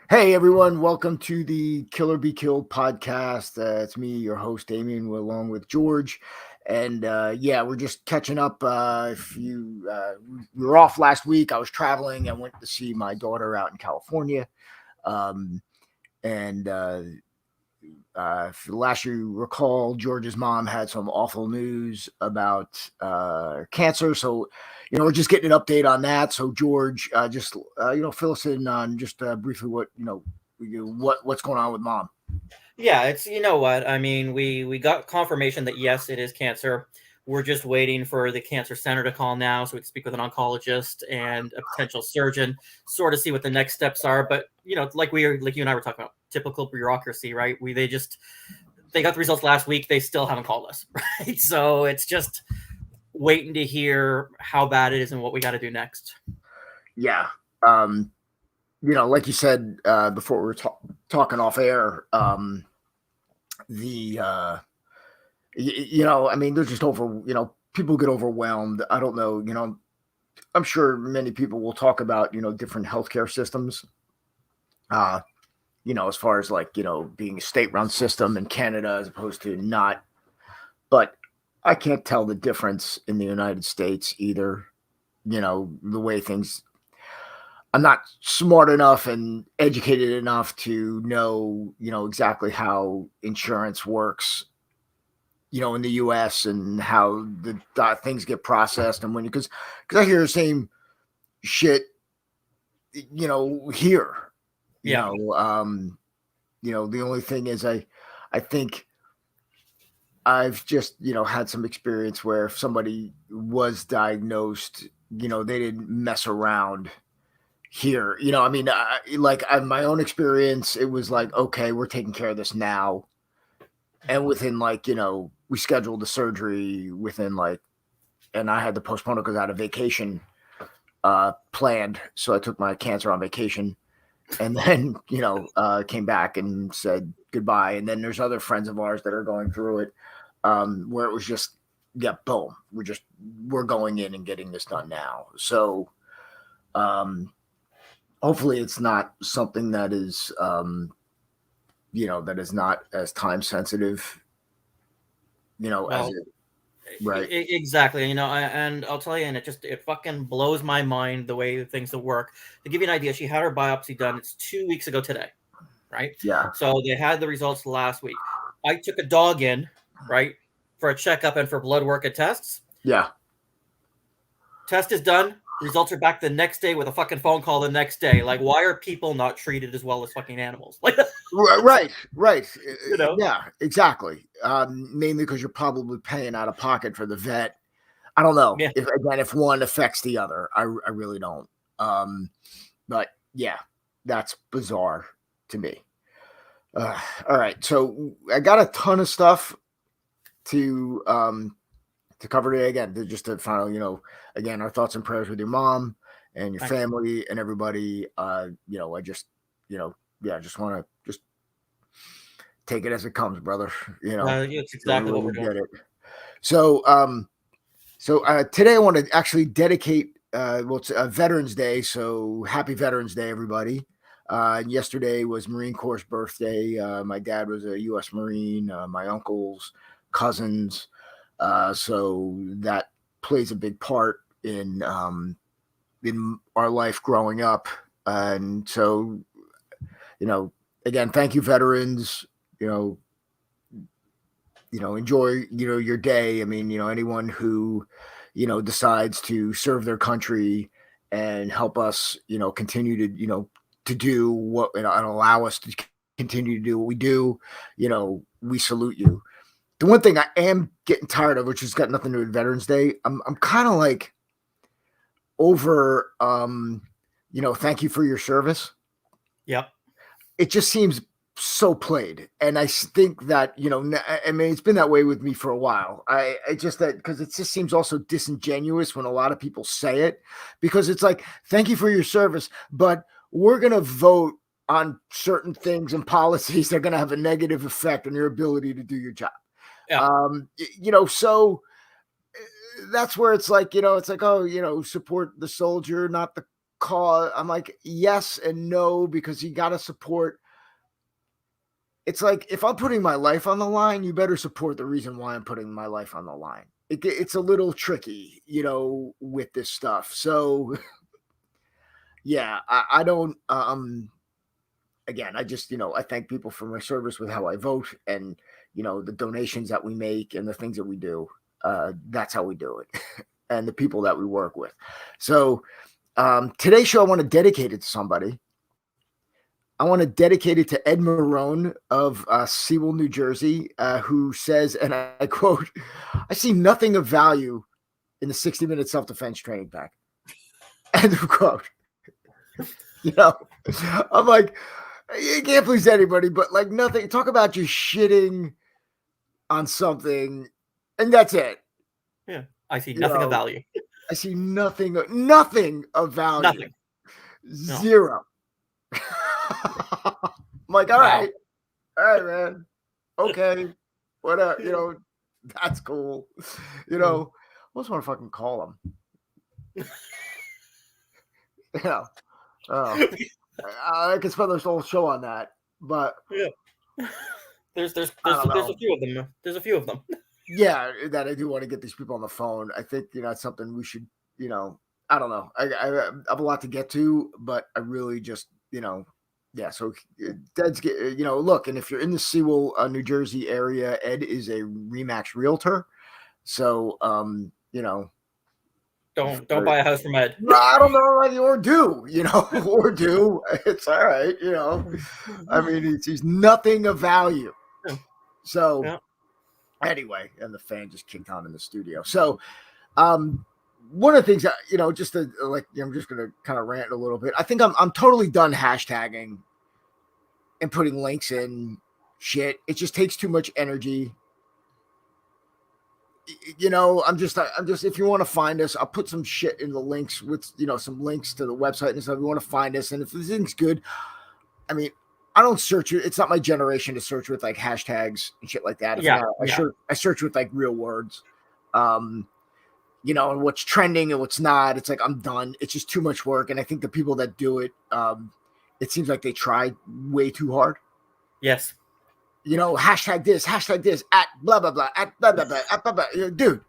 Hey everyone, welcome to the Killer Be Killed podcast. It's me, your host Damien, along with George, and yeah, we're just catching up. If you we were off last week, I was traveling. I went to see my daughter out in California, um, and if last you recall, George's mom had some awful news about cancer. So, we're just getting an update on that. So, George, just fill us in on just briefly what what's going on with mom. Yeah, it's you know what I mean. We got confirmation that yes, it is cancer. We're just waiting for the cancer center to call now, so we can speak with an oncologist and a potential surgeon, sort of see what the next steps are. But like you and I were talking about, typical bureaucracy, right? They got the results last week. They still haven't called us, right? So it's just waiting to hear how bad it is and what we got to do next. Yeah. Like you said before, we were talking off air. The I mean, they're just over. People get overwhelmed. I don't know. I'm sure many people will talk about different healthcare systems. Uh, as far as like being a state-run system in Canada as opposed to not. But I can't tell the difference in the United States either. The way things. I'm not smart enough and educated enough to know, exactly how insurance works, in the U.S. and how the things get processed and when because I hear the same shit, here, Yeah. the only thing is I think I've just, had some experience where if somebody was diagnosed, they didn't mess around here. I mean, my own experience, it was like, okay, we're taking care of this now. And within like, we scheduled the surgery within like, and I had to postpone it because I had a vacation planned. So I took my cancer on vacation and then, came back and said goodbye. And then there's other friends of ours that are going through it where it was just, yeah, boom, we're going in and getting this done now. So, hopefully it's not something that is, that is not as time sensitive, as Well, it, right. Exactly. And I'll tell you, and it fucking blows my mind the way things will work. To give you an idea, she had her biopsy done. It's 2 weeks ago today, right? Yeah. So they had the results last week. I took a dog in, right, for a checkup and for blood work and tests. Yeah. Test is done. Results are back the next day with a fucking phone call the next day. Like, why are people not treated as well as fucking animals? Like, Right. Right. you know? Yeah, exactly. Mainly because you're probably paying out of pocket for the vet. I don't know Yeah. if one affects the other. I really don't. But yeah, that's bizarre to me. All right. So I got a ton of stuff to cover today. Again, just to final, again, our thoughts and prayers with your mom and your Thanks. family and everybody. I just, yeah, I just want to just take it as it comes, brother. It's Don't exactly what we're really doing. get it. So, today I want to actually dedicate. Well, it's Veterans Day, so happy Veterans Day, everybody. Yesterday was Marine Corps' birthday. My dad was a U.S. Marine. My uncles, cousins, so that plays a big part in our life growing up. And so, again, thank you, veterans. You know, enjoy your day. I mean, anyone who decides to serve their country and help us continue to to do what and allow us to continue to do what we do. We salute you. The one thing I am getting tired of, which has got nothing to do with Veterans Day, I'm kind of like over thank you for your service. Yep. It just seems so played, and I think that I mean, it's been that way with me for a while. I just that because it just seems also disingenuous when a lot of people say it, because it's like, thank you for your service, but we're gonna vote on certain things and policies that are gonna have a negative effect on your ability to do your job. Yeah. So that's where it's like, it's like, oh, support the soldier, not the cause. I'm like, yes and no, because you got to support. It's like, if I'm putting my life on the line, you better support the reason why I'm putting my life on the line. It's a little tricky, with this stuff. So yeah, I don't. Again, I just, I thank people for my service with how I vote, and the donations that we make and the things that we do. That's how we do it, and the people that we work with. So today's show, I want to dedicate it to somebody. I want to dedicate it to Ed Marone of Sewell, New Jersey, who says, and I quote, "I see nothing of value in the 60-minute self-defense training pack." End of quote. I'm like, you can't please anybody, but like, nothing. Talk about just shitting on something, and that's it. Yeah, I see nothing of value. I see nothing of value. Nothing. No. Zero. I'm like, all right, man. Okay, whatever. That's cool. I just want to fucking call him. I could spend this whole show on that, but yeah. There's a few of them. There's a few of them. Yeah, that I do want to get these people on the phone. I think it's something we should. I don't know. I have a lot to get to, but I really just yeah. So Ed's look, and if you're in the Sewell, New Jersey area, Ed is a Remax realtor. So don't buy a house from Ed. I don't know, or do or do. It's all right, I mean, he's nothing of value. So anyway, and the fan just kicked on in the studio. So one of the things that just to I'm just gonna kind of rant a little bit. I think I'm totally done hashtagging and putting links in shit. It just takes too much energy. I'm just if you want to find us, I'll put some shit in the links with some links to the website and stuff. If you want to find us, and if this thing's good, I mean, I don't search it. It's not my generation to search with like hashtags and shit like that. I search with like real words, and what's trending and what's not. It's like, I'm done. It's just too much work, and I think the people that do it, it seems like they try way too hard. Yes. Hashtag this at blah, blah, blah, at blah, blah, blah, at blah, blah. Dude,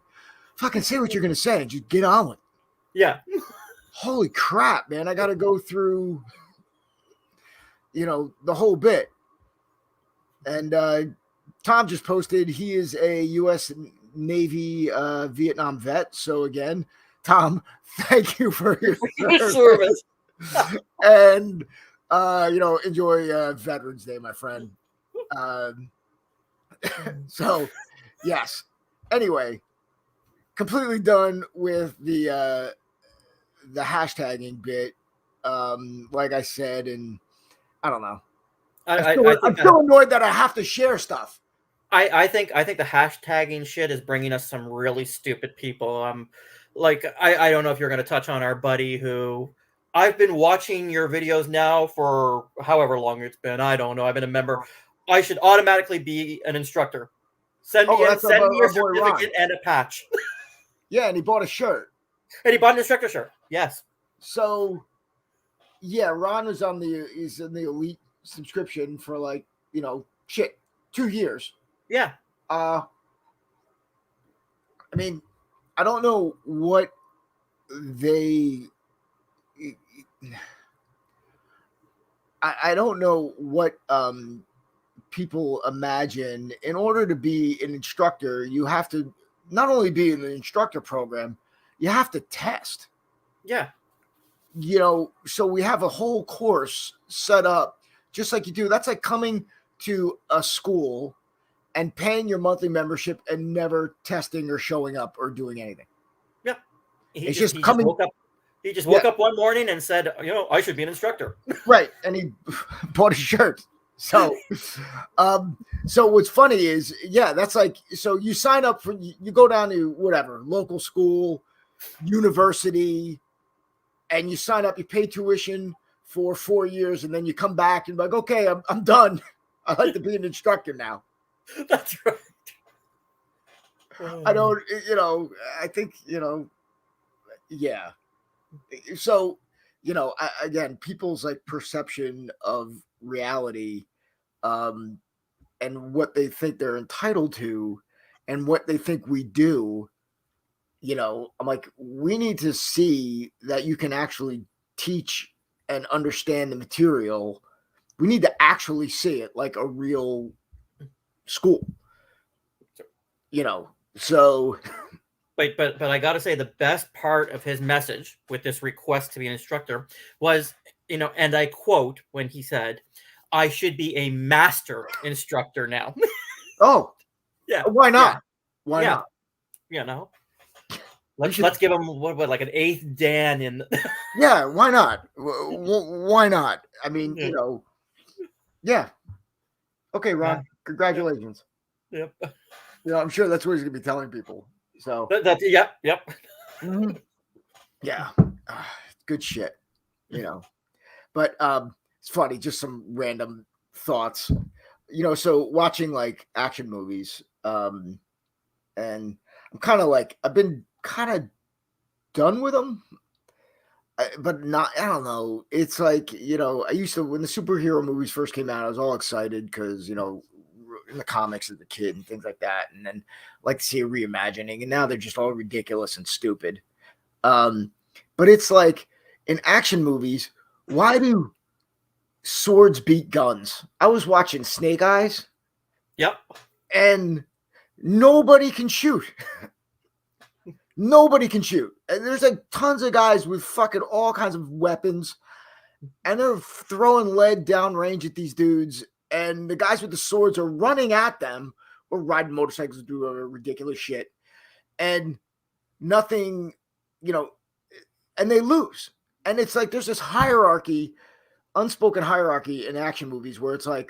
fucking say what you're going to say and just get on with it. Yeah. Holy crap, man. I got to go through, the whole bit. And Tom just posted, he is a U.S. Navy Vietnam vet. So again, Tom, thank you for your service. And, enjoy Veterans Day, my friend. So yes, anyway, completely done with the hashtagging bit. Like I said, and I don't know. I'm still annoyed that I have to share stuff. I think the hashtagging shit is bringing us some really stupid people. I don't know if you're going to touch on our buddy who I've been watching your videos now for however long it's been. I don't know. I've been a member. I should automatically be an instructor. Send me your certificate and a patch. Yeah, and he bought a shirt. And he bought an instructor shirt. Yes. So, yeah, Ron is he's in the elite subscription for 2 years. Yeah. I mean, I don't know what I don't know what people imagine. In order to be an instructor, you have to not only be in the instructor program, you have to test. Yeah. So we have a whole course set up just like you do. That's like coming to a school and paying your monthly membership and never testing or showing up or doing anything. Yeah. He just woke up one morning and said, I should be an instructor. Right. And he bought a shirt. So, so what's funny is, that's like, so you sign up for, you go down to whatever, local school, university, and you sign up, you pay tuition for 4 years, and then you come back and like, okay, I'm done. I like to be an instructor now. That's right. I don't, I think, yeah. So again, people's like perception of reality, um, and what they think they're entitled to, and what they think we do. I'm like, we need to see that you can actually teach and understand the material. We need to actually see it like a real school. So But I got to say, the best part of his message with this request to be an instructor was, and I quote when he said, "I should be a master instructor now." oh, Yeah, why yeah, not? Why yeah. not? You know, You let's should. let's give him what like an eighth Dan in. Yeah, why not? Why not? I mean, Yeah, yeah. Okay, yeah, Ron, yep, congratulations. yep. I'm sure that's what he's gonna be telling people. So, Yep. mhm. Yeah, good shit. You know, but it's funny. Just some random thoughts. So watching like action movies, and I'm kind of like I've been kind of done with them. But not, I don't know. It's like, I used to, when the superhero movies first came out, I was all excited because, in the comics as a kid and things like that. And then like to see a reimagining. And now they're just all ridiculous and stupid. Um, but it's like in action movies, why do swords beat guns? I was watching Snake Eyes Yep. and nobody can shoot. Nobody can shoot. And there's like tons of guys with fucking all kinds of weapons, and they're throwing lead downrange at these dudes. And the guys with the swords are running at them or riding motorcycles, do ridiculous shit, and nothing, you know, and they lose. And it's like there's this hierarchy, unspoken hierarchy in action movies where it's like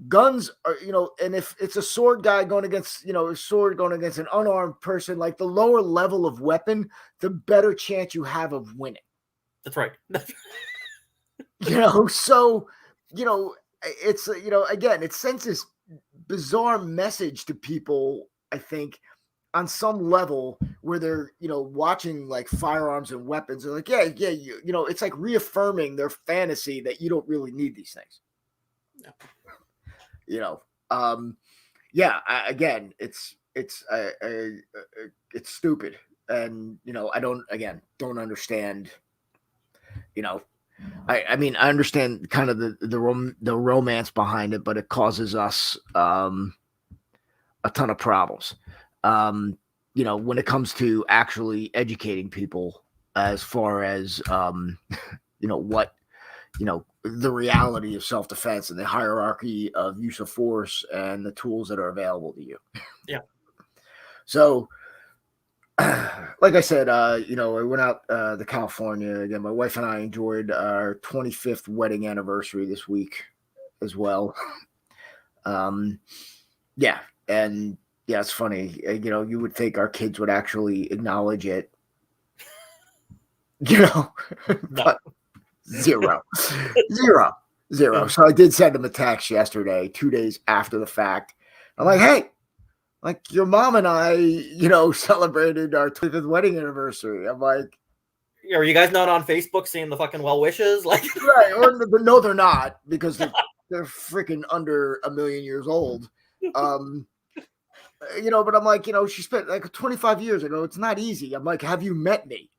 guns are, and if it's a sword guy going against, a sword going against an unarmed person, like the lower level of weapon, the better chance you have of winning. That's right. So, it's, again, it sends this bizarre message to people, I think, on some level where they're, watching like firearms and weapons. They're like, yeah, it's like reaffirming their fantasy that you don't really need these things. No. Yeah, again, it's stupid. And, I don't understand, I mean, I understand kind of the romance behind it, but it causes us a ton of problems. When it comes to actually educating people as far as what the reality of self-defense and the hierarchy of use of force and the tools that are available to you. Yeah. So, like I said, I went out to California again. My wife and I enjoyed our 25th wedding anniversary this week as well. Yeah, and yeah, it's funny. You would think our kids would actually acknowledge it, No. but zero, zero, zero. So I did send them a text yesterday, 2 days after the fact. I'm like, hey, like your mom and I, celebrated our 25th wedding anniversary. I'm like, Are you guys not on Facebook seeing the fucking well wishes? Like, right? But no, they're not, because they're freaking under 1,000,000 years old. But I'm like, she spent like 25 years ago. It's not easy. I'm like, have you met me?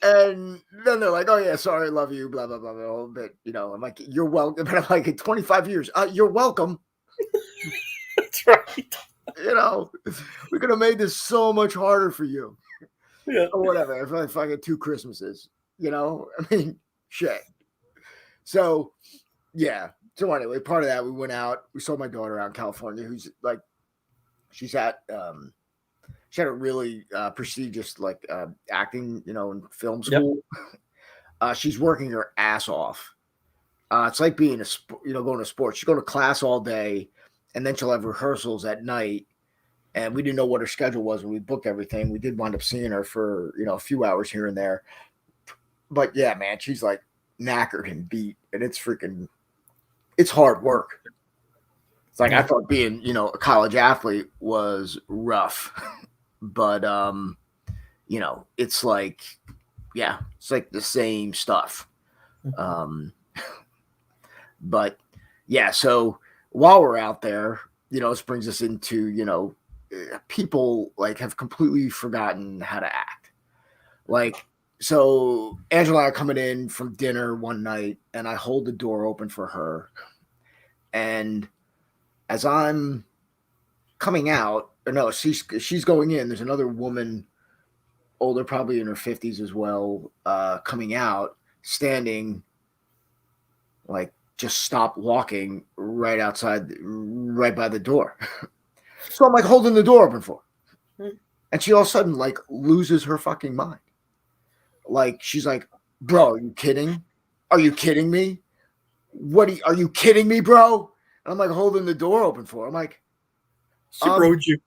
And then they're like, oh yeah, sorry, love you, blah blah blah, blah, a little bit. I'm like, you're welcome. But I'm like, in 25 years, you're welcome. That's right. We could have made this so much harder for you. Yeah. Or whatever. If I fucking 2 Christmases, I mean, shit. So yeah. So anyway, part of that, we went out. We saw my daughter out in California, who's like, she's at she had a really prestigious like acting, in film school. Yep. She's working her ass off. It's like being going to sports. She's going to class all day, and then she'll have rehearsals at night. And we didn't know what her schedule was when we booked everything. We did wind up seeing her for a few hours here and there. But yeah, man, she's like knackered and beat, and it's hard work. It's like I thought being a college athlete was rough. But it's like, yeah, it's like the same stuff. Um, but yeah, so while we're out there, this brings us into, people like have completely forgotten how to act. Like, so Angela and I are coming in from dinner one night, and I hold the door open for her. And as I'm coming out, or no, she's going in. There's another woman, older, probably in her 50s as well, coming out, standing, like just stop walking right outside, right by the door. So I'm like holding the door open for her. And she all of a sudden like loses her fucking mind. Like she's like, bro, are you kidding? Are you kidding me? Are you kidding me, bro? And I'm like holding the door open for her. I'm like, She rode you.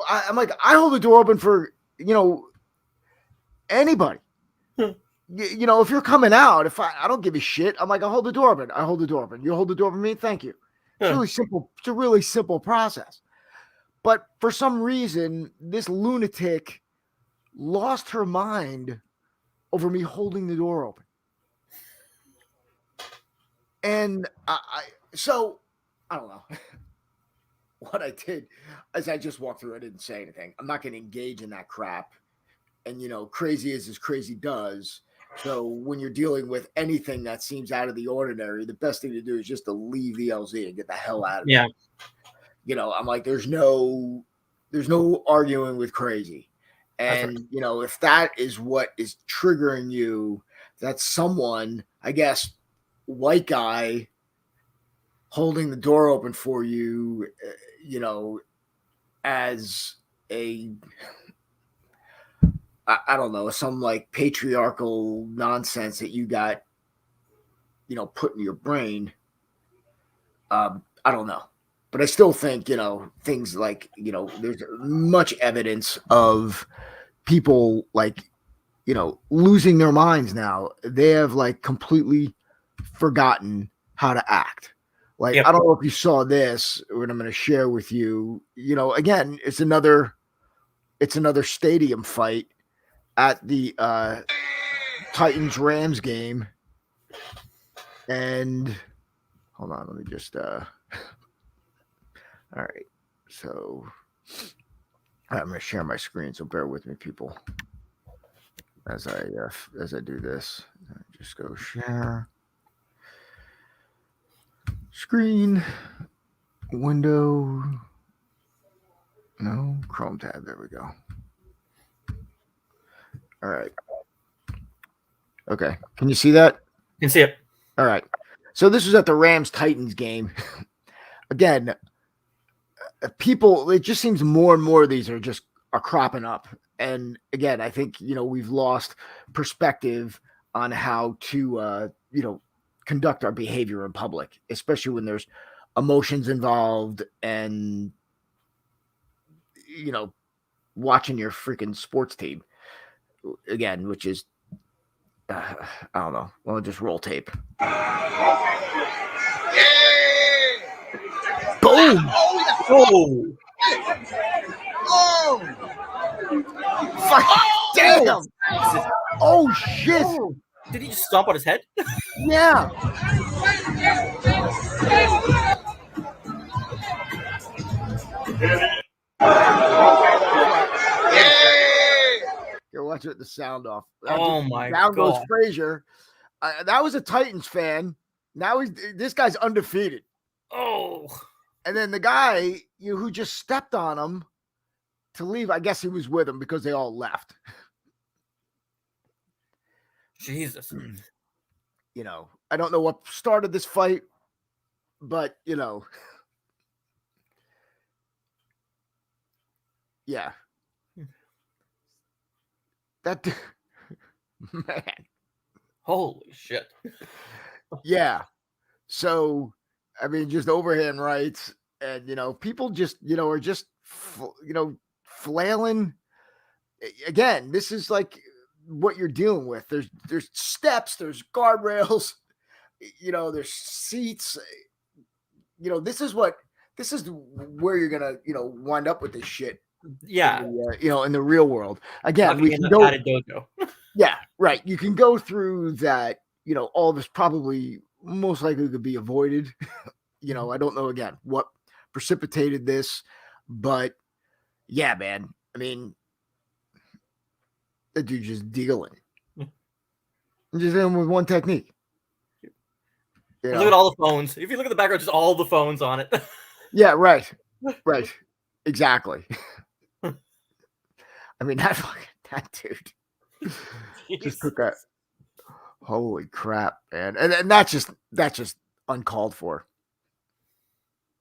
I'm like, I hold the door open for, anybody. If you're coming out, if I don't give a shit, I'm like, I hold the door open. I hold the door open. You hold the door open for me. Thank you. It's really simple. It's a really simple process. But for some reason, this lunatic lost her mind over me holding the door open. And so I don't know. What I did is I just walked through. I didn't say anything. I'm not going to engage in that crap. And, crazy as crazy does. So when you're dealing with anything that seems out of the ordinary, the best thing to do is just to leave the LZ and get the hell out of it. I'm like, there's no arguing with crazy. And, if that is what is triggering you, that's someone, I guess, white guy holding the door open for you, as a, I don't know, some like patriarchal nonsense that you got, put in your brain. I don't know. But I still think, things like, there's much evidence of people like, losing their minds now. They have like completely forgotten how to act. Like, I don't know if you saw this, what I'm going to share with you. Again, it's another stadium fight at the Titans Rams game. And hold on, let me just all right. So I'm going to share my screen, so bear with me, people, as I do this. Just go share screen, window, no, Chrome tab. There we go. All right. Okay. Can you see that? You can see it. All right. So this was at the Rams Titans game. Again, people, it just seems more and more of these are cropping up. And again, I think, we've lost perspective on how to, conduct our behavior in public, especially when there's emotions involved and, watching your freaking sports team again, which is, I don't know. Well, just roll tape. Boom! Oh! Oh! Fuck! Damn! Oh shit! Oh. Did he just stomp on his head? Yeah. You're watching the sound off. Oh my god! Down goes Frazier. That was a Titans fan. Now this guy's undefeated. Oh. And then the guy who just stepped on him to leave, I guess he was with him because they all left. Jesus. I don't know what started this fight, but yeah. That man. Holy shit. Yeah. So, I mean, just overhand rights, and people just are just flailing. Again, this is like what you're dealing with. There's steps, there's guardrails, there's seats. This is where you're gonna wind up with this shit Yeah, in the real world. not Again, gonna we be in can that go. padded dojo. Yeah, right. You can go through that. All this probably most likely could be avoided. I don't know again what precipitated this, but yeah, man. I mean, that dude just dealing, just in with one technique. You And look at know. all the phones. If you look at the background, just all the phones on it. Yeah. Right. Right. Exactly. I mean, that dude just took that. Jesus. Holy crap, man! And that's just uncalled for.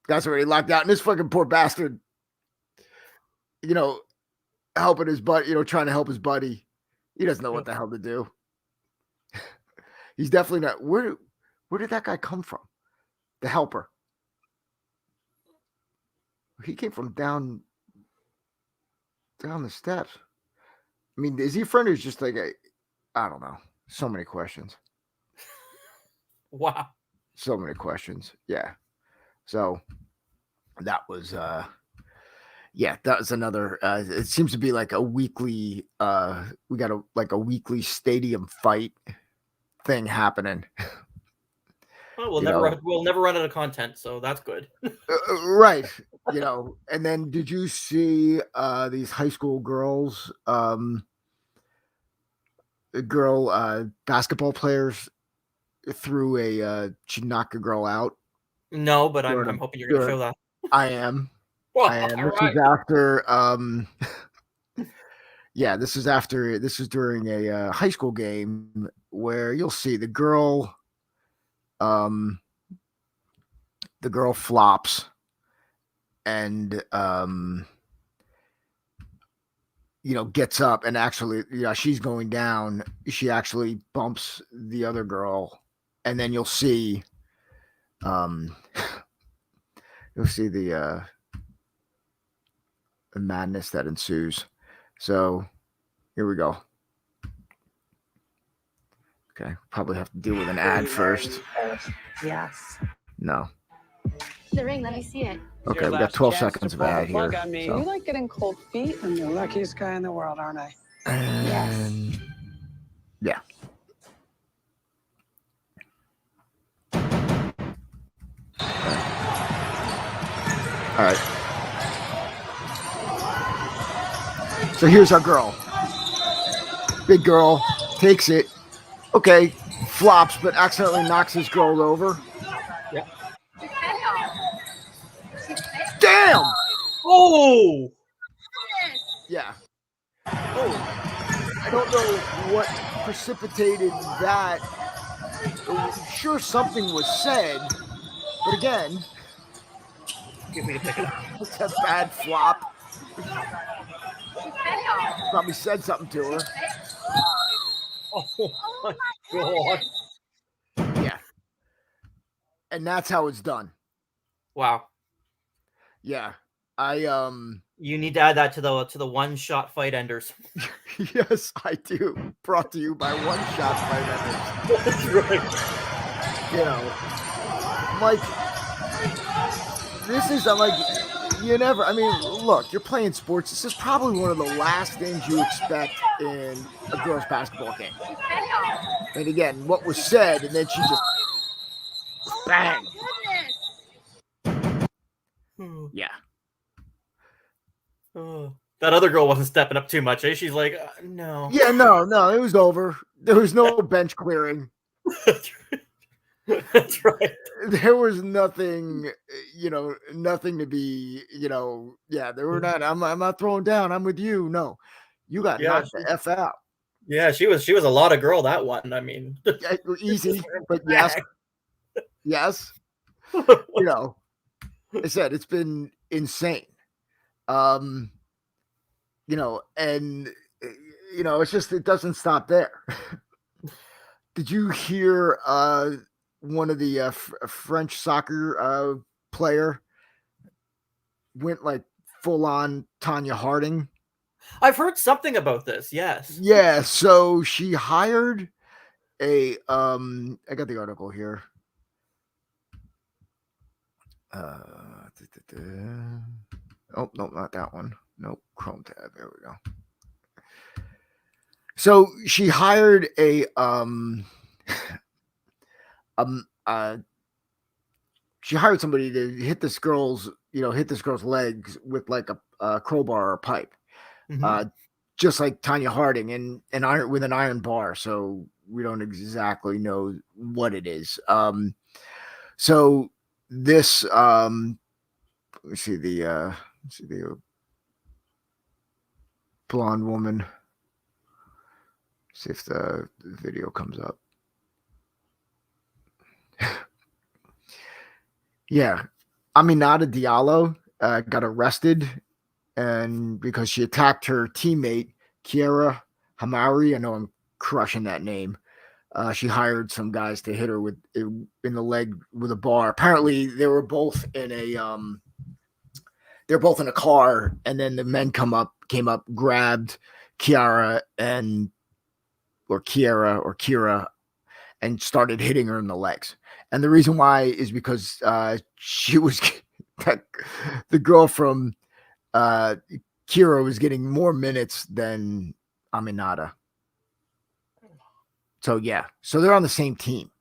That's already locked out, and this fucking poor bastard, you know, helping his buddy, trying to help his buddy. He doesn't know what the hell to do. He's definitely not. Where did that guy come from? The helper. He came from down the steps. I mean, is he a friend or is just like I don't know. So many questions. Wow. So many questions. Yeah. So that was yeah, that was another it seems to be like a weekly we got a weekly stadium fight thing happening. Well, You know, we'll never run out of content, so that's good. right. And then did you see these high school girls girl basketball players threw she knocked a girl out No, but I'm during I'm hoping you're gonna during show that. I am. Well, I am. all This was right. after yeah, this is during a high school game where you'll see um the girl flops and gets up and actually, she's going down. She actually bumps the other girl, and then um, you'll see the madness that ensues. So here we go. Okay, probably have to deal with an ad first. Yes. No. The ring, let me see it. Okay, we got 12 seconds of ad here. You So. like getting cold feet? I'm the luckiest guy in the world, aren't I? And yeah. All right. So here's our girl. Big girl takes it. Okay, flops, but accidentally knocks this girl over. Yeah. Damn! Oh! Yeah. Oh! I don't know what precipitated that. Sure, something was said, but again, See if we can pick it up. it's a bad flop. Probably said something to her. Oh my god. Yeah. And that's how it's done. Wow. Yeah. You need to add that to the one-shot fight enders. Yes, I do. Brought to you by One Shot Fight Enders. That's right. Like, this is like, you never, I mean, look, you're playing sports. This is probably one of the last things you expect in a girls' basketball game. And again, what was said, and then she just bang. Yeah. That other girl wasn't stepping up too much. Eh? She's like, no. Yeah, no, it was over. There was no bench clearing. That's right. There was nothing, nothing to be, yeah, they were not, I'm not throwing down. I'm with you. No, you got knocked the F out. Yeah, she was a lot of girl, that one. I mean, easy, but yes. Yes. I said, it's been insane. And it's just, it doesn't stop there. Did you hear one of the French soccer player went like full on Tanya Harding? I've heard something about this. Yes. Yeah. So she hired I got the article here. Oh no, not that one. Nope, Chrome tab. There we go. So she hired um uh she hired somebody to hit this girl's legs with like a crowbar or a pipe. Mm-hmm. Just like Tanya Harding and an iron with an iron bar. So we don't exactly know what it is. So this let's see the blonde woman. See if the video comes up. Yeah, Aminata Diallo got arrested, and because she attacked her teammate Kiera Hamari. I know I'm crushing that name. She hired some guys to hit her in the leg with a bar. Apparently, they were both in a car, and then the men came up, grabbed Kira, and started hitting her in the legs. And the reason why is because she was the girl from Kira was getting more minutes than Aminata. So yeah, so they're on the same team.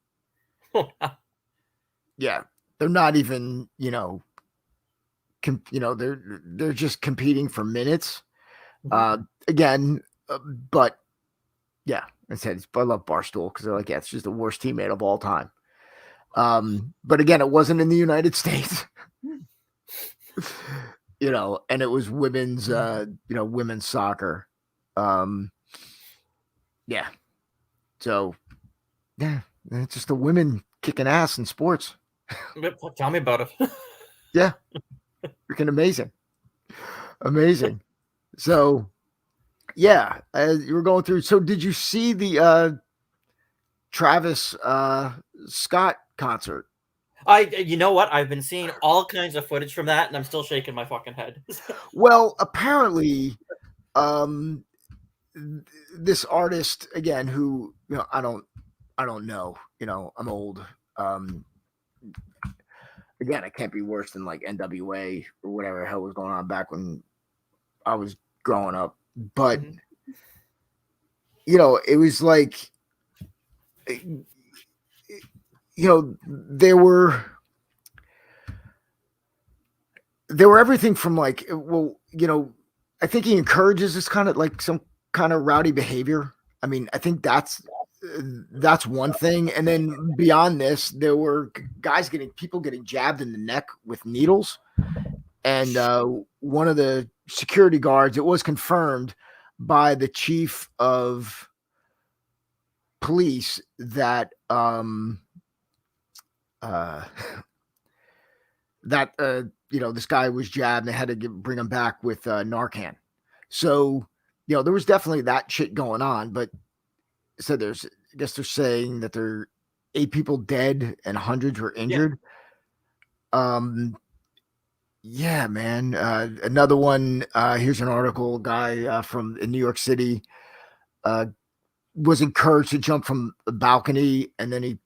Yeah, they're not even they're just competing for minutes. Again, but yeah, I said I love Barstool because they're like, yeah, it's just the worst teammate of all time. But again, it wasn't in the United States. And it was women's women's soccer. Yeah. So yeah, it's just the women kicking ass in sports. Tell me about it. Yeah. Freaking amazing. So yeah, you were going through. So did you see the Travis Scott concert? You know what? I've been seeing all kinds of footage from that, and I'm still shaking my fucking head. Well, apparently, this artist again, who I don't know. I'm old. Again, it can't be worse than like NWA or whatever the hell was going on back when I was growing up. But it was like, there were everything from like, I think he encourages this kind of like some kind of rowdy behavior. I mean, I think that's one thing. And then beyond this, there were people getting jabbed in the neck with needles. And one of the security guards, it was confirmed by the chief of police that this guy was jabbed and they had to bring him back with Narcan. So, there was definitely that shit going on. But so I guess they're saying that there are 8 people dead and hundreds were injured. Yeah, man. Another one. Here's an article. Guy from in New York City was encouraged to jump from a balcony, and then he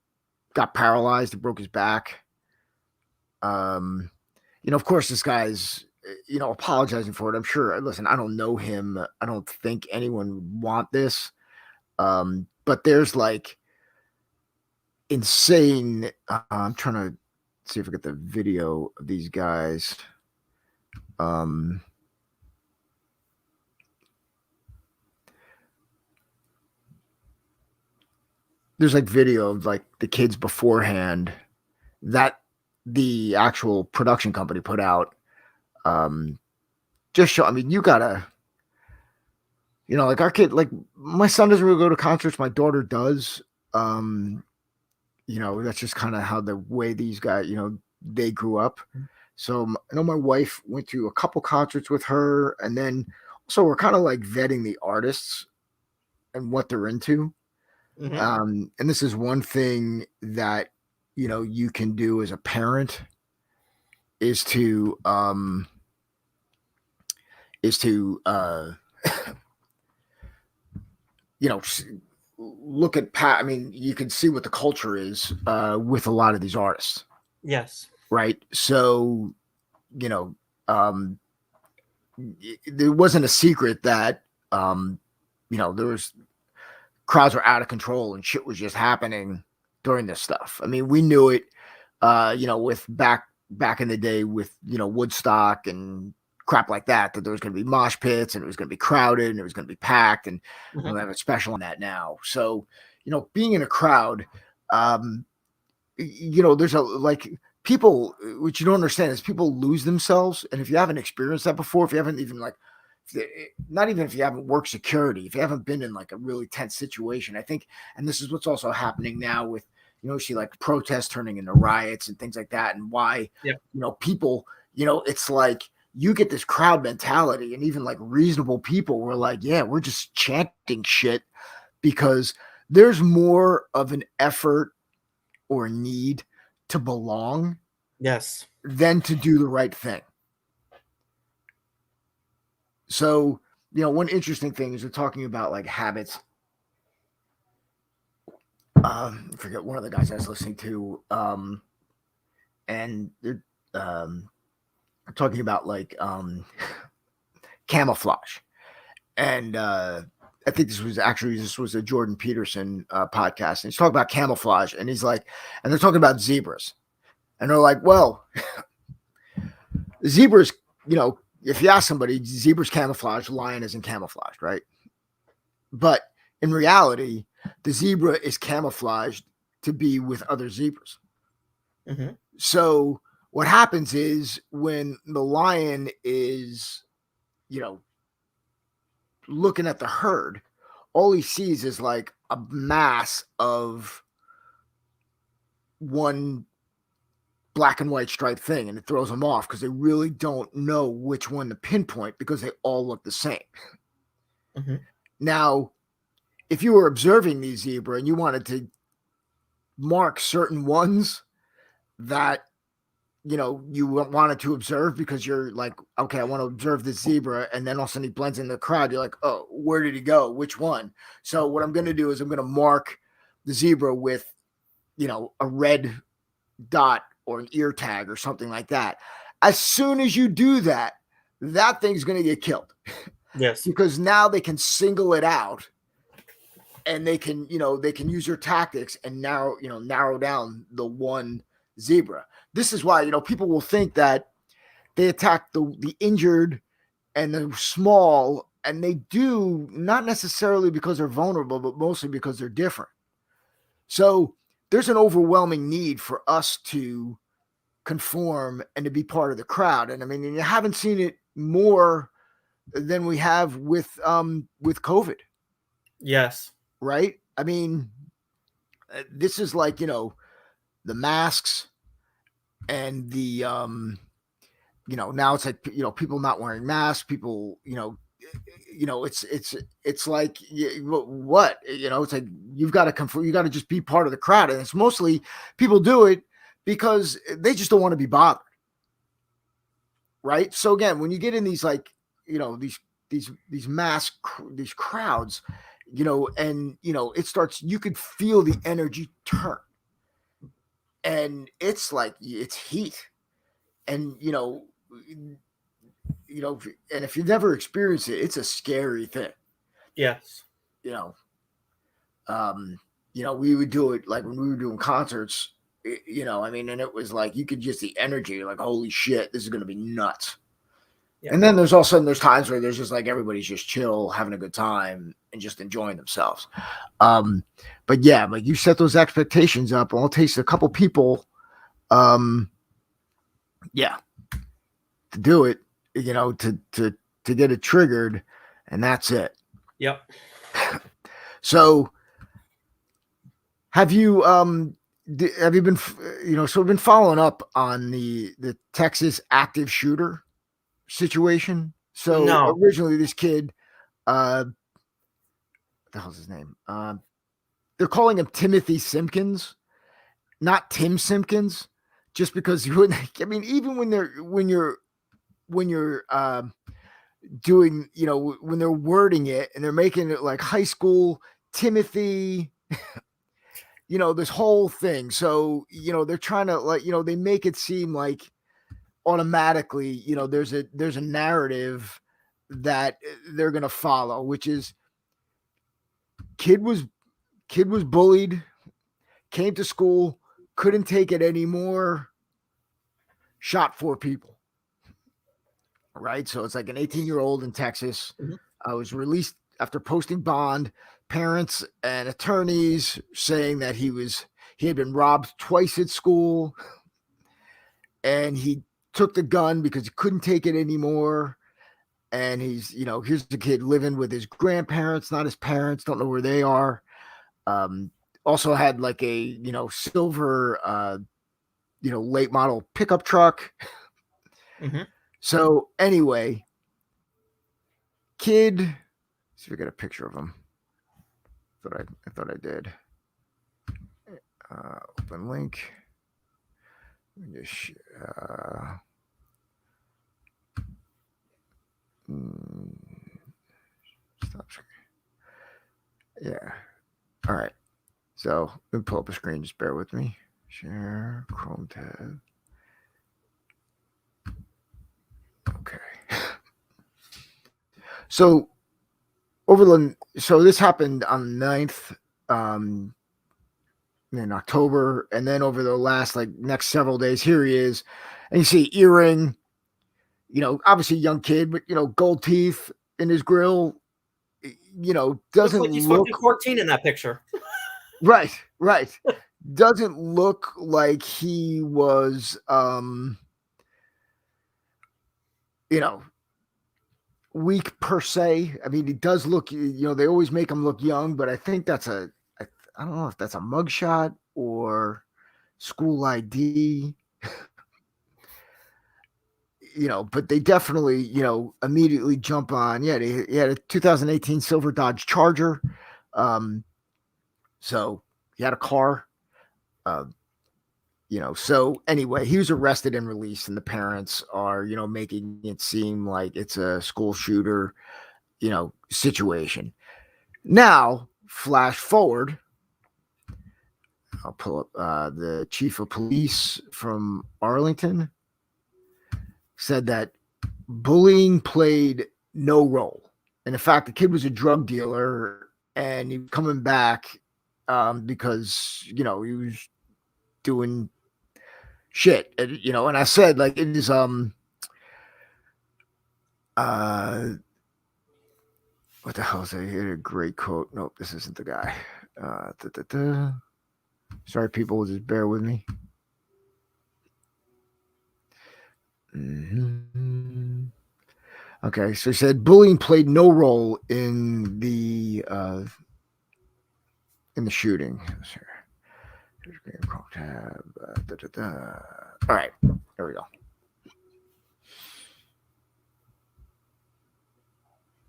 got paralyzed and broke his back. Of course, this guy's apologizing for it. I'm sure. Listen, I don't know him. I don't think anyone would want this. But there's like insane. I'm trying to see if I get the video of these guys. There's like video of like the kids beforehand that the actual production company put out. Just show. I mean, you gotta. Like our kid, like my son doesn't really go to concerts. My daughter does. That's just kind of how the way these guys, they grew up. So I know my wife went to a couple concerts with her, and then also we're kind of like vetting the artists and what they're into. And this is one thing that you can do as a parent is to look at I mean, you can see what the culture is with a lot of these artists. Yes. Right. So, there wasn't a secret that there was crowds were out of control and shit was just happening during this stuff. I mean, we knew it, with back in the day with Woodstock and crap like that there was going to be mosh pits and it was going to be crowded and it was going to be packed, and Mhm. we have a special on that now. So being in a crowd, there's a like people, what you don't understand is people lose themselves. And if you haven't experienced that before, if you haven't even not even if you haven't worked security, if you haven't been in like a really tense situation, I think, and this is what's also happening now with, see like protests turning into riots and things like that. And why, Yep. People, it's like you get this crowd mentality, and even like reasonable people were like, yeah, we're just chanting shit because there's more of an effort or need to belong Yes. than to do the right thing. So, one interesting thing is we're talking about like habits. I forget one of the guys I was listening to, and they're talking about like camouflage. And I think this was a Jordan Peterson podcast, and he's talking about camouflage, and he's like, and they're talking about zebras, and they're like, well, zebras, if you ask somebody, zebras camouflage, lion isn't camouflaged, right? But in reality, the zebra is camouflaged to be with other zebras. Mm-hmm. So what happens is when the lion is, looking at the herd, all he sees is like a mass of one black and white striped thing, and it throws them off because they really don't know which one to pinpoint because they all look the same. Mm-hmm. Now, if you were observing these zebra and you wanted to mark certain ones that you wanted to observe because you're like, okay, I want to observe this zebra, and then all of a sudden he blends in the crowd, you're like, oh, where did he go? Which one? So what I'm going to do is I'm going to mark the zebra with a red dot or an ear tag or something like that. As soon as you do that, that thing's going to get killed. Yes. Because now they can single it out, and they can use their tactics and narrow down the one zebra. This is why, people will think that they attack the injured and the small, and they do, not necessarily because they're vulnerable, but mostly because they're different. So there's an overwhelming need for us to conform and to be part of the crowd. And I mean, you haven't seen it more than we have with COVID. Yes. Right? I mean, this is like, the masks and the now it's like, people not wearing masks, people, it's like, what, it's like you've got to just be part of the crowd. And it's mostly people do it because they just don't want to be bothered. Right? So again, when you get in these like, these mass these crowds, and it starts, you could feel the energy turn, and it's like it's heat. And and if you've never experienced it, it's a scary thing. Yes. We would do it like when we were doing concerts, I mean, and it was like you could just the energy, like, holy shit, this is going to be nuts. Yeah. And then there's times where there's just like everybody's just chill, having a good time and just enjoying themselves. But yeah, like you set those expectations up, and it takes a couple people to do it, to get it triggered, and that's it. Yep. So have you been, so we've been following up on the Texas active shooter situation. So No. originally this kid, what the hell's his name? They're calling him Timothy Simpkins, not Tim Simpkins, just because I mean, even when you're doing, when they're wording it and they're making it like high school Timothy, this whole thing. So, they're trying to like, they make it seem like automatically, there's a narrative that they're going to follow, which is kid was bullied, came to school, couldn't take it anymore, shot 4 people. Right? So it's like an 18-year-old in Texas was released after posting bond. Parents and attorneys saying that he had been robbed twice at school, and he took the gun because he couldn't take it anymore. And he's, here's the kid living with his grandparents, not his parents, don't know where they are. Also had like a, silver, late model pickup truck. Mm-hmm. So anyway, kid, let's see if we got a picture of him. I thought I did. Open link. Just, stop screen. Yeah. All right. So let me pull up a screen. Just bear with me. Share Chrome tab. Okay. So this happened on the 9th in October, and then over the last next several days, here he is, and you see earring, obviously young kid, but gold teeth in his grill, doesn't Looks like he's look 14 in that picture. right. Doesn't look like he was weak per se. I mean, he does look, they always make him look young, but I think I don't know if that's a mugshot or school ID, but they definitely, immediately jump on. Yeah, he had a 2018 silver Dodge Charger. So he had a car, so anyway, he was arrested and released, and the parents are, making it seem like it's a school shooter, situation. Now, flash forward, I'll pull up the chief of police from Arlington said that bullying played no role. And in fact, the kid was a drug dealer, and he was coming back because, he was doing shit. And, and I said, it is, what the hell is it? Here, a great quote. Nope, this isn't the guy. Sorry, people, just bear with me. Mm-hmm. Okay, so he said bullying played no role in the shooting. All right, there we go.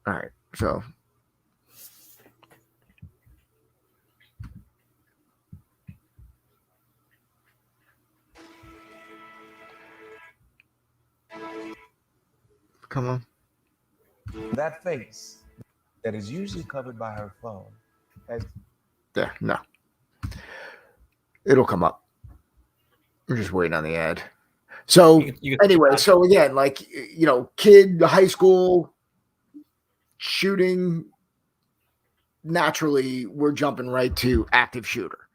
All right, so come on. That face that is usually covered by her phone has No. It'll come up. We're just waiting on the ad. So anyway, so again, kid, high school shooting, naturally we're jumping right to active shooter.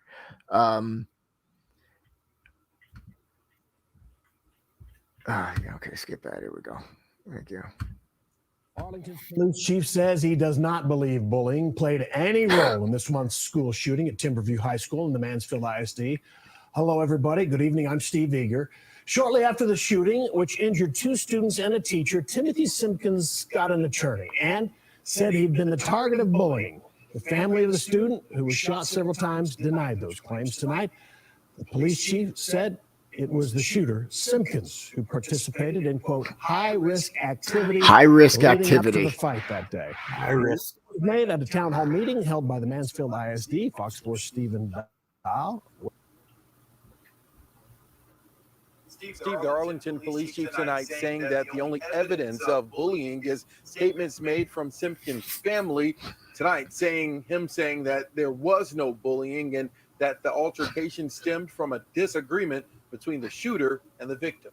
Okay, skip that. Here we go. Thank you. Arlington's police chief says he does not believe bullying played any role in this month's school shooting at Timberview High School in the Mansfield ISD. Hello, everybody. Good evening. I'm Steve Eager. Shortly after the shooting, which injured 2 students and a teacher, Timothy Simpkins got an attorney and said he'd been the target of bullying. The family of the student, who was shot several times, denied those claims tonight. The police chief said it was the shooter, Simpkins, who participated in, quote, high-risk activity. High-risk leading activity. up to the fight that day. High risk. Made at a town hall meeting held by the Mansfield ISD. Fox Sports' Stephen Dahl. Steve, the Arlington police chief tonight saying that the only evidence of bullying is statements made from Simpkins' family tonight, saying that there was no bullying and that the altercation stemmed from a disagreement between the shooter and the victim.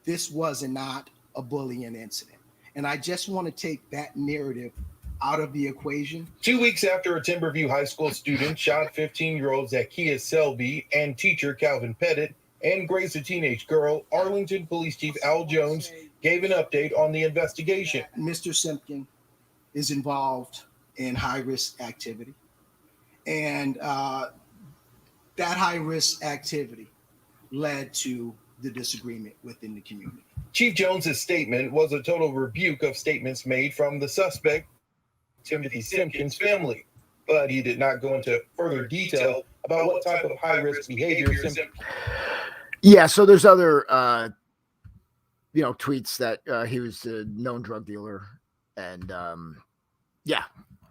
This was not a bullying incident. And I just want to take that narrative out of the equation. 2 weeks after a Timberview High School student shot 15-year-old Zacchaeus Selby and teacher Calvin Pettit and grazed a teenage girl, Arlington Police Chief Al Jones gave an update on the investigation. Mr. Simpkin is involved in high-risk activity. And that high-risk activity led to the disagreement within the community. Chief Jones's statement was a total rebuke of statements made from the suspect, Timothy Simpkin's family, but he did not go into further detail about what type of high-risk behavior Simpkin. Yeah, so there's other, tweets that he was a known drug dealer, and and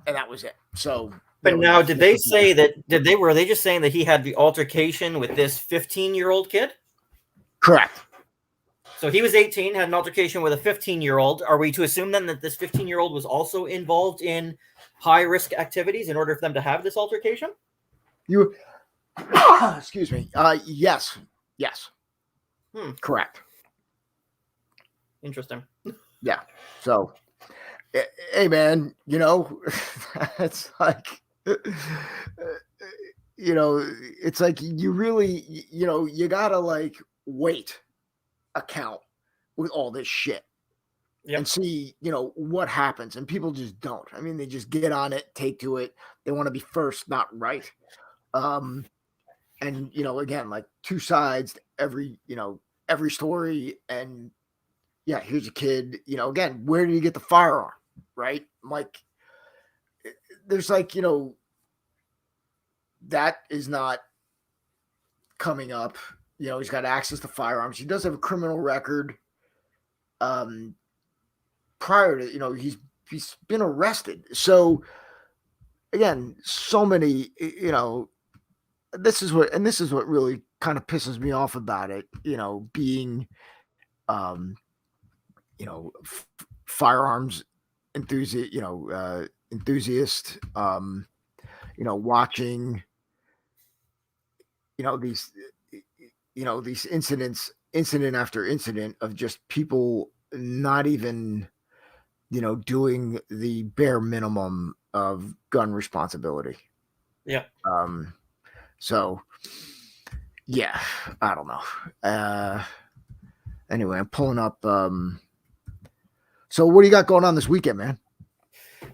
that was it. So, but now, did they say that? Were they just saying that he had the altercation with this 15-year-old kid? Correct. So he was 18, had an altercation with a 15-year-old. Are we to assume then that this 15-year-old was also involved in high-risk activities in order for them to have this altercation? Excuse me. Yes. Correct. Interesting. Yeah. So, hey, man, it's like, it's like you really, you gotta like wait a count with all this shit and see, what happens. And people just don't. I mean, they just get on it, take to it. They want to be first, not right. And, again, like two sides, every story. And yeah, here's a kid, again, where do you get the firearm? Right? Like, there's like, that is not coming up. He's got access to firearms. He does have a criminal record. Prior to, he's been arrested. So again, so many, this is what really kind of pisses me off about it, being, firearms enthusiast, watching, these incident after incident of just people not even, doing the bare minimum of gun responsibility. Yeah. So yeah, I don't know. Anyway, I'm pulling up. So what do you got going on this weekend, man?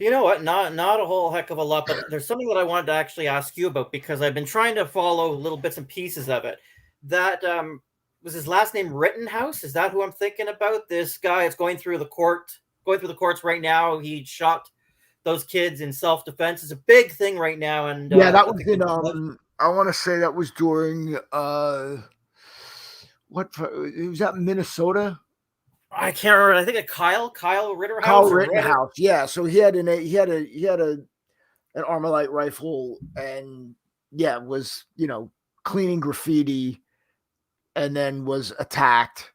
You know what? Not a whole heck of a lot, but there's something that I wanted to actually ask you about because I've been trying to follow little bits and pieces of it. That was his last name Rittenhouse? Is that who I'm thinking about? This guy is going through the courts right now. He shot those kids in self-defense. It's a big thing right now. And yeah, that was in I want to say that was during what was that, Minnesota? I can't remember. I think Kyle Rittenhouse. Kyle Rittenhouse. Yeah. So he had an Armalite rifle and was, cleaning graffiti and then was attacked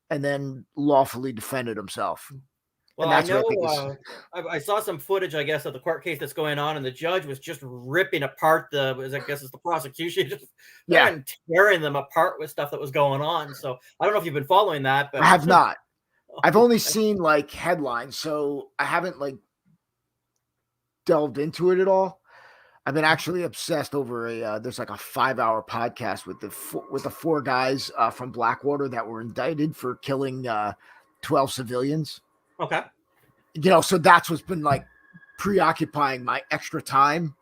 and then lawfully defended himself. Well, I know I saw some footage, I guess, of the court case that's going on, and the judge was just ripping apart it's the prosecution, just tearing them apart with stuff that was going on. So I don't know if you've been following that, but I have not. I've only seen like headlines, so I haven't like delved into it at all. I've been actually obsessed over there's like a 5-hour podcast with the four guys from Blackwater that were indicted for killing 12 civilians. Okay. So that's what's been like preoccupying my extra time,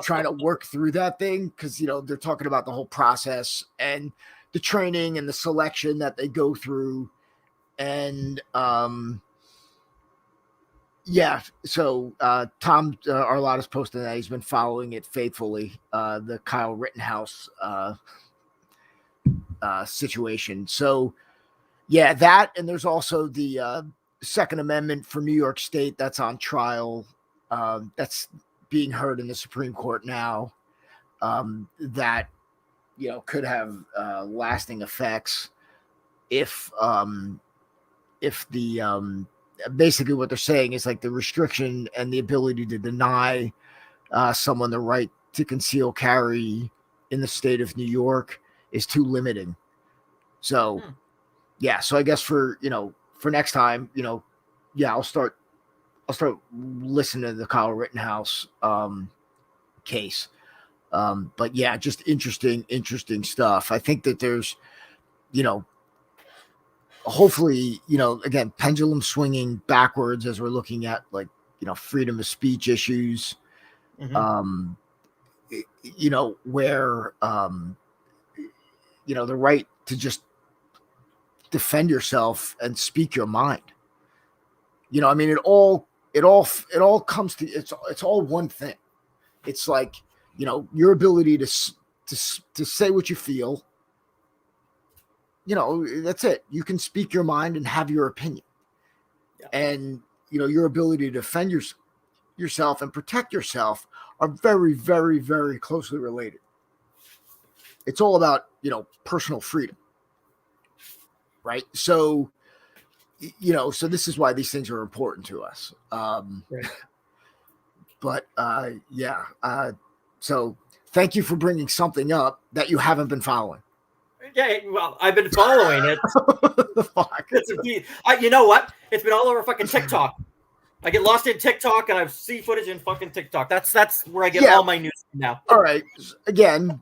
trying to work through that thing. Cause they're talking about the whole process and the training and the selection that they go through. And, so Tom Arlotta's posting that he's been following it faithfully, the Kyle Rittenhouse situation. So yeah, that, and there's also the Second Amendment for New York State that's on trial. That's being heard in the Supreme Court now. That could have lasting effects if the basically what they're saying is like the restriction and the ability to deny someone the right to conceal carry in the state of New York is too limiting. So, yeah. So I guess for next time, yeah, I'll start listening to the Kyle Rittenhouse case. But yeah, just interesting stuff. I think that there's, you know, hopefully, again, pendulum swinging backwards as we're looking at, like, freedom of speech issues. Mhm. Where the right to just defend yourself and speak your mind. I mean, it all comes to, it's all one thing. It's like, your ability to say what you feel. That's it. You can speak your mind and have your opinion. Yeah. And your ability to defend yourself and protect yourself are very, very, very closely related. It's all about personal freedom, right? So so this is why these things are important to us. Right. But yeah, so thank you for bringing something up that you haven't been following. Yeah, well, I've been following it. Fuck. You know what? It's been all over fucking TikTok. I get lost in TikTok and I see footage in fucking TikTok. That's where I get all my news from now. All right. Again,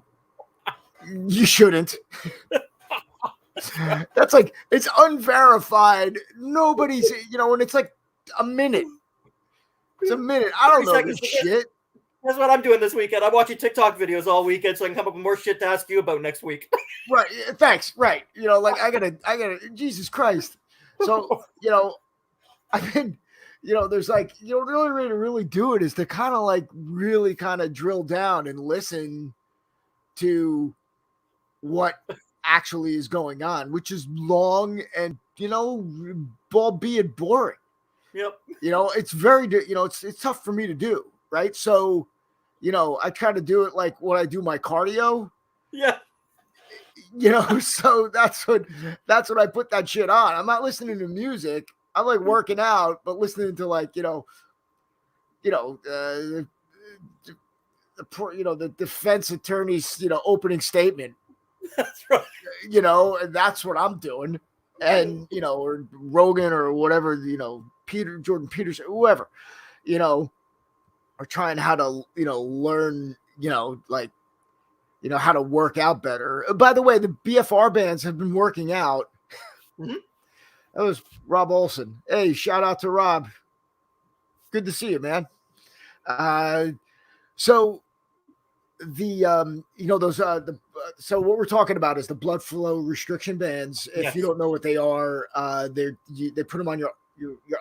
you shouldn't. That's like, it's unverified. Nobody's, and it's like a minute. It's a minute. I don't know this shit. That's what I'm doing this weekend. I'm watching TikTok videos all weekend so I can come up with more shit to ask you about next week. Right. Thanks. Right. Like I gotta, Jesus Christ. So, I've been, there's like, the only way to really do it is to kind of like really kind of drill down and listen to what actually is going on, which is long and, albeit boring. Yep. It's very, it's tough for me to do. Right. So, I try to do it like when I do my cardio. Yeah. So that's what I put that shit on. I'm not listening to music. I'm like working out, but listening to like, the defense attorney's, opening statement. That's right. And that's what I'm doing. And, or Rogan or whatever, Jordan Peterson, whoever, are trying how to, learn, like, how to work out better. By the way, the BFR bands have been working out. Mm-hmm. That was Rob Olson. Hey, shout out to Rob. Good to see you, man. So the so what we're talking about is the blood flow restriction bands. If you don't know what they are, they put them on your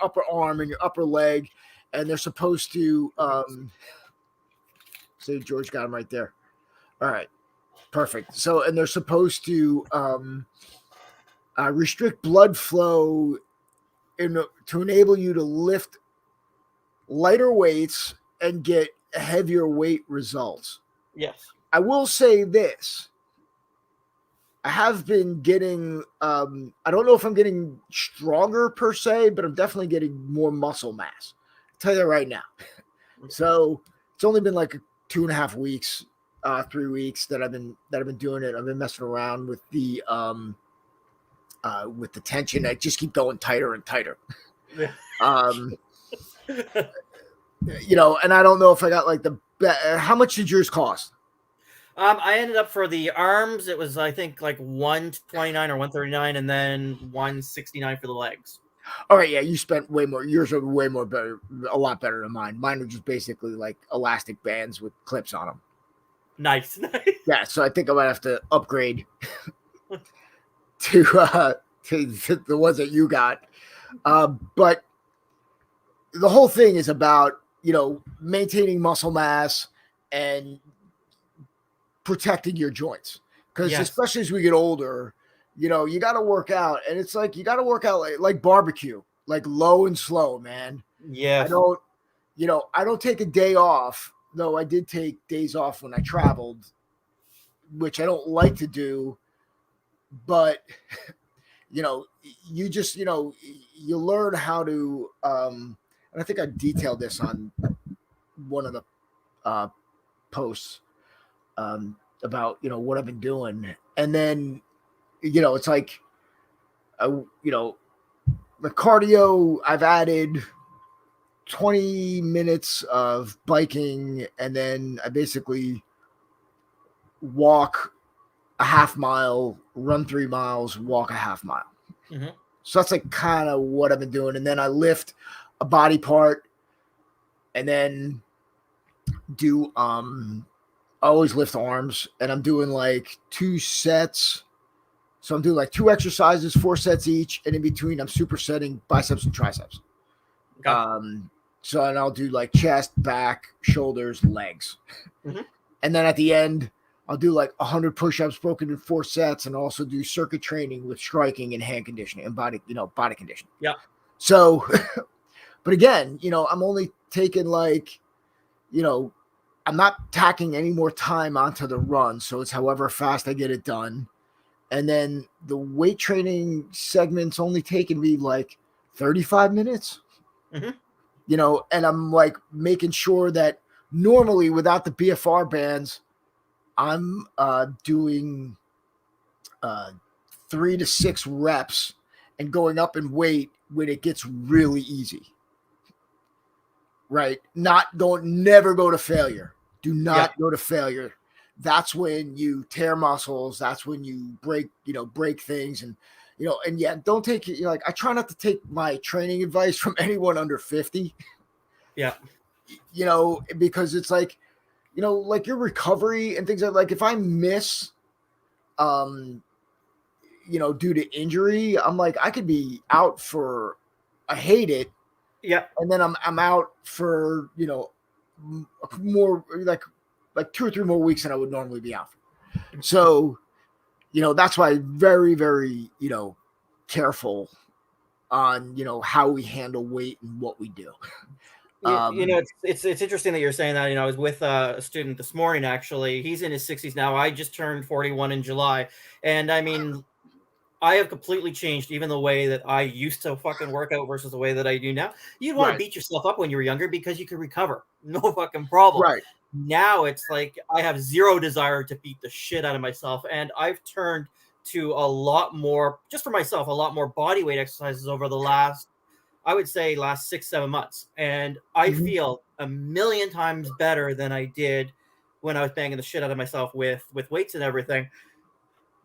upper arm and your upper leg, and they're supposed to see, George got him right there. All right, perfect. So, and they're supposed to restrict blood flow to enable you to lift lighter weights and get heavier weight results. Yes. I will say this. I have been getting, I don't know if I'm getting stronger per se, but I'm definitely getting more muscle mass. I'll tell you that right now. So it's only been like 2.5 weeks, 3 weeks that I've been doing it. I've been messing around with the tension. I just keep going tighter and tighter. Yeah. And I don't know if I got like how much did yours cost? I ended up for the arms. It was, I think, like $129 or $139, and then $169 for the legs. All right, yeah, you spent way more. Yours are way more better, a lot better than mine. Mine are just basically like elastic bands with clips on them. Nice. Yeah, so I think I might have to upgrade to the ones that you got. But the whole thing is about maintaining muscle mass and protecting your joints, because especially as we get older, you got to work out, and it's like you got to work out like barbecue, like low and slow, man. Yeah. I don't take a day off, though. I did take days off when I traveled, which I don't like to do, but you just you learn how to and I think I detailed this on one of the posts about what I've been doing, and then it's like the cardio, I've added 20 minutes of biking, and then I basically walk a half mile, run 3 miles, walk a half mile. Mhm. So that's like kind of what I've been doing. And then I lift a body part, and then do I always lift arms, and I'm doing like 2 sets. So I'm doing like 2 exercises, 4 sets each, and in between I'm supersetting biceps and triceps. Okay. So and I'll do like chest, back, shoulders, legs. Mhm. And then at the end, I'll do like 100 push-ups broken in 4 sets, and also do circuit training with striking and hand conditioning and body conditioning. Yeah. So, but again, I'm only taking like, I'm not tacking any more time onto the run. So it's however fast I get it done. And then the weight training segment's only taking me like 35 minutes. Mhm. And I'm like making sure that normally without the BFR bands, I'm doing 3 to 6 reps and going up in weight when it gets really easy. Right? Never go to failure. Do not go to failure. That's when you tear muscles. That's when you break things. And, don't take it. Like, I try not to take my training advice from anyone under 50, Yeah. Because it's like, like your recovery and things like if I miss, due to injury, I'm like, I could be out for, I hate it. Yeah. And then I'm out for, more like 2 or 3 more weeks than I would normally be out. So, that's why I'm very, very, careful on, how we handle weight and what we do. It's interesting that you're saying that. I was with a student this morning, actually. He's in his 60s now. I just turned 41 in July. And I mean, I have completely changed even the way that I used to fucking work out versus the way that I do now. You'd want to beat yourself up when you were younger because you could recover. No fucking problem. Right. Now it's like I have zero desire to beat the shit out of myself. And I've turned to a lot more, just for myself, a lot more body weight exercises over the last 6-7 months. And I feel a million times better than I did when I was banging the shit out of myself with weights and everything.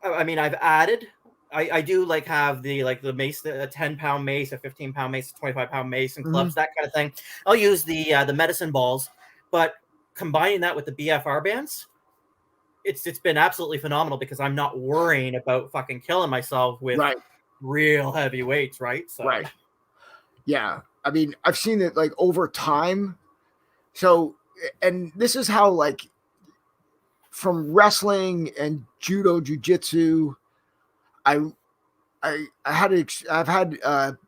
I mean, I've added, I do like have the mace, a 10-pound mace, a 15-pound mace, a 25-pound mace, and clubs, that kind of thing. I'll use the medicine balls, but combining that with the BFR bands, it's been absolutely phenomenal because I'm not worrying about fucking killing myself with real heavy weights, right? So yeah, I mean, I've seen it like over time. So, and this is how like from wrestling and judo, jujitsu, I've had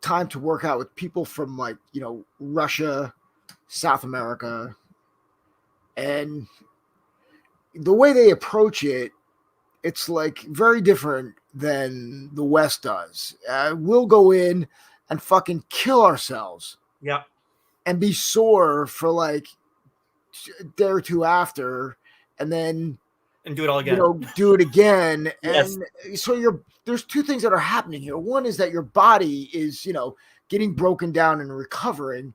time to work out with people from like, Russia, South America, and the way they approach it, it's like very different than the West does. We'll go in and fucking kill ourselves. Yeah. And be sore for like a day or 2 after, and then do it all again. Do it again. Yes. And so there's 2 things that are happening here. One is that your body is, getting broken down and recovering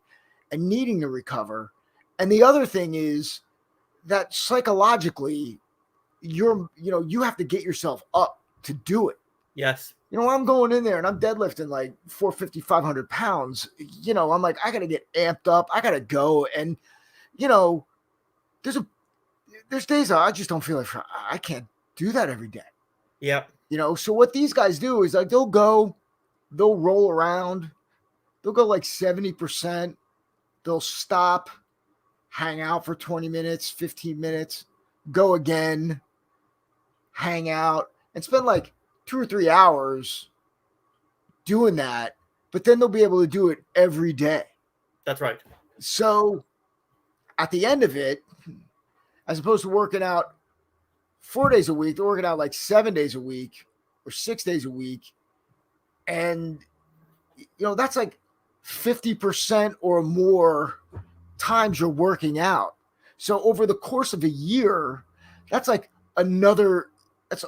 and needing to recover. And the other thing is that psychologically you have to get yourself up to do it. Yes. I'm going in there and I'm deadlifting like 450, 500 pounds. I'm like, I got to get amped up. I got to go. And, there's days I just don't feel like I can't do that every day. Yeah. So what these guys do is like, they'll roll around. They'll go like 70%. They'll stop, hang out for 20 minutes, 15 minutes, go again, hang out, and spend like 2 or 3 hours doing that. But then they'll be able to do it every day. That's right. So at the end of it, as opposed to working out 4 days a week, they're working out like 7 days a week or 6 days a week. And, that's like 50% or more times you're working out. So over the course of a year, that's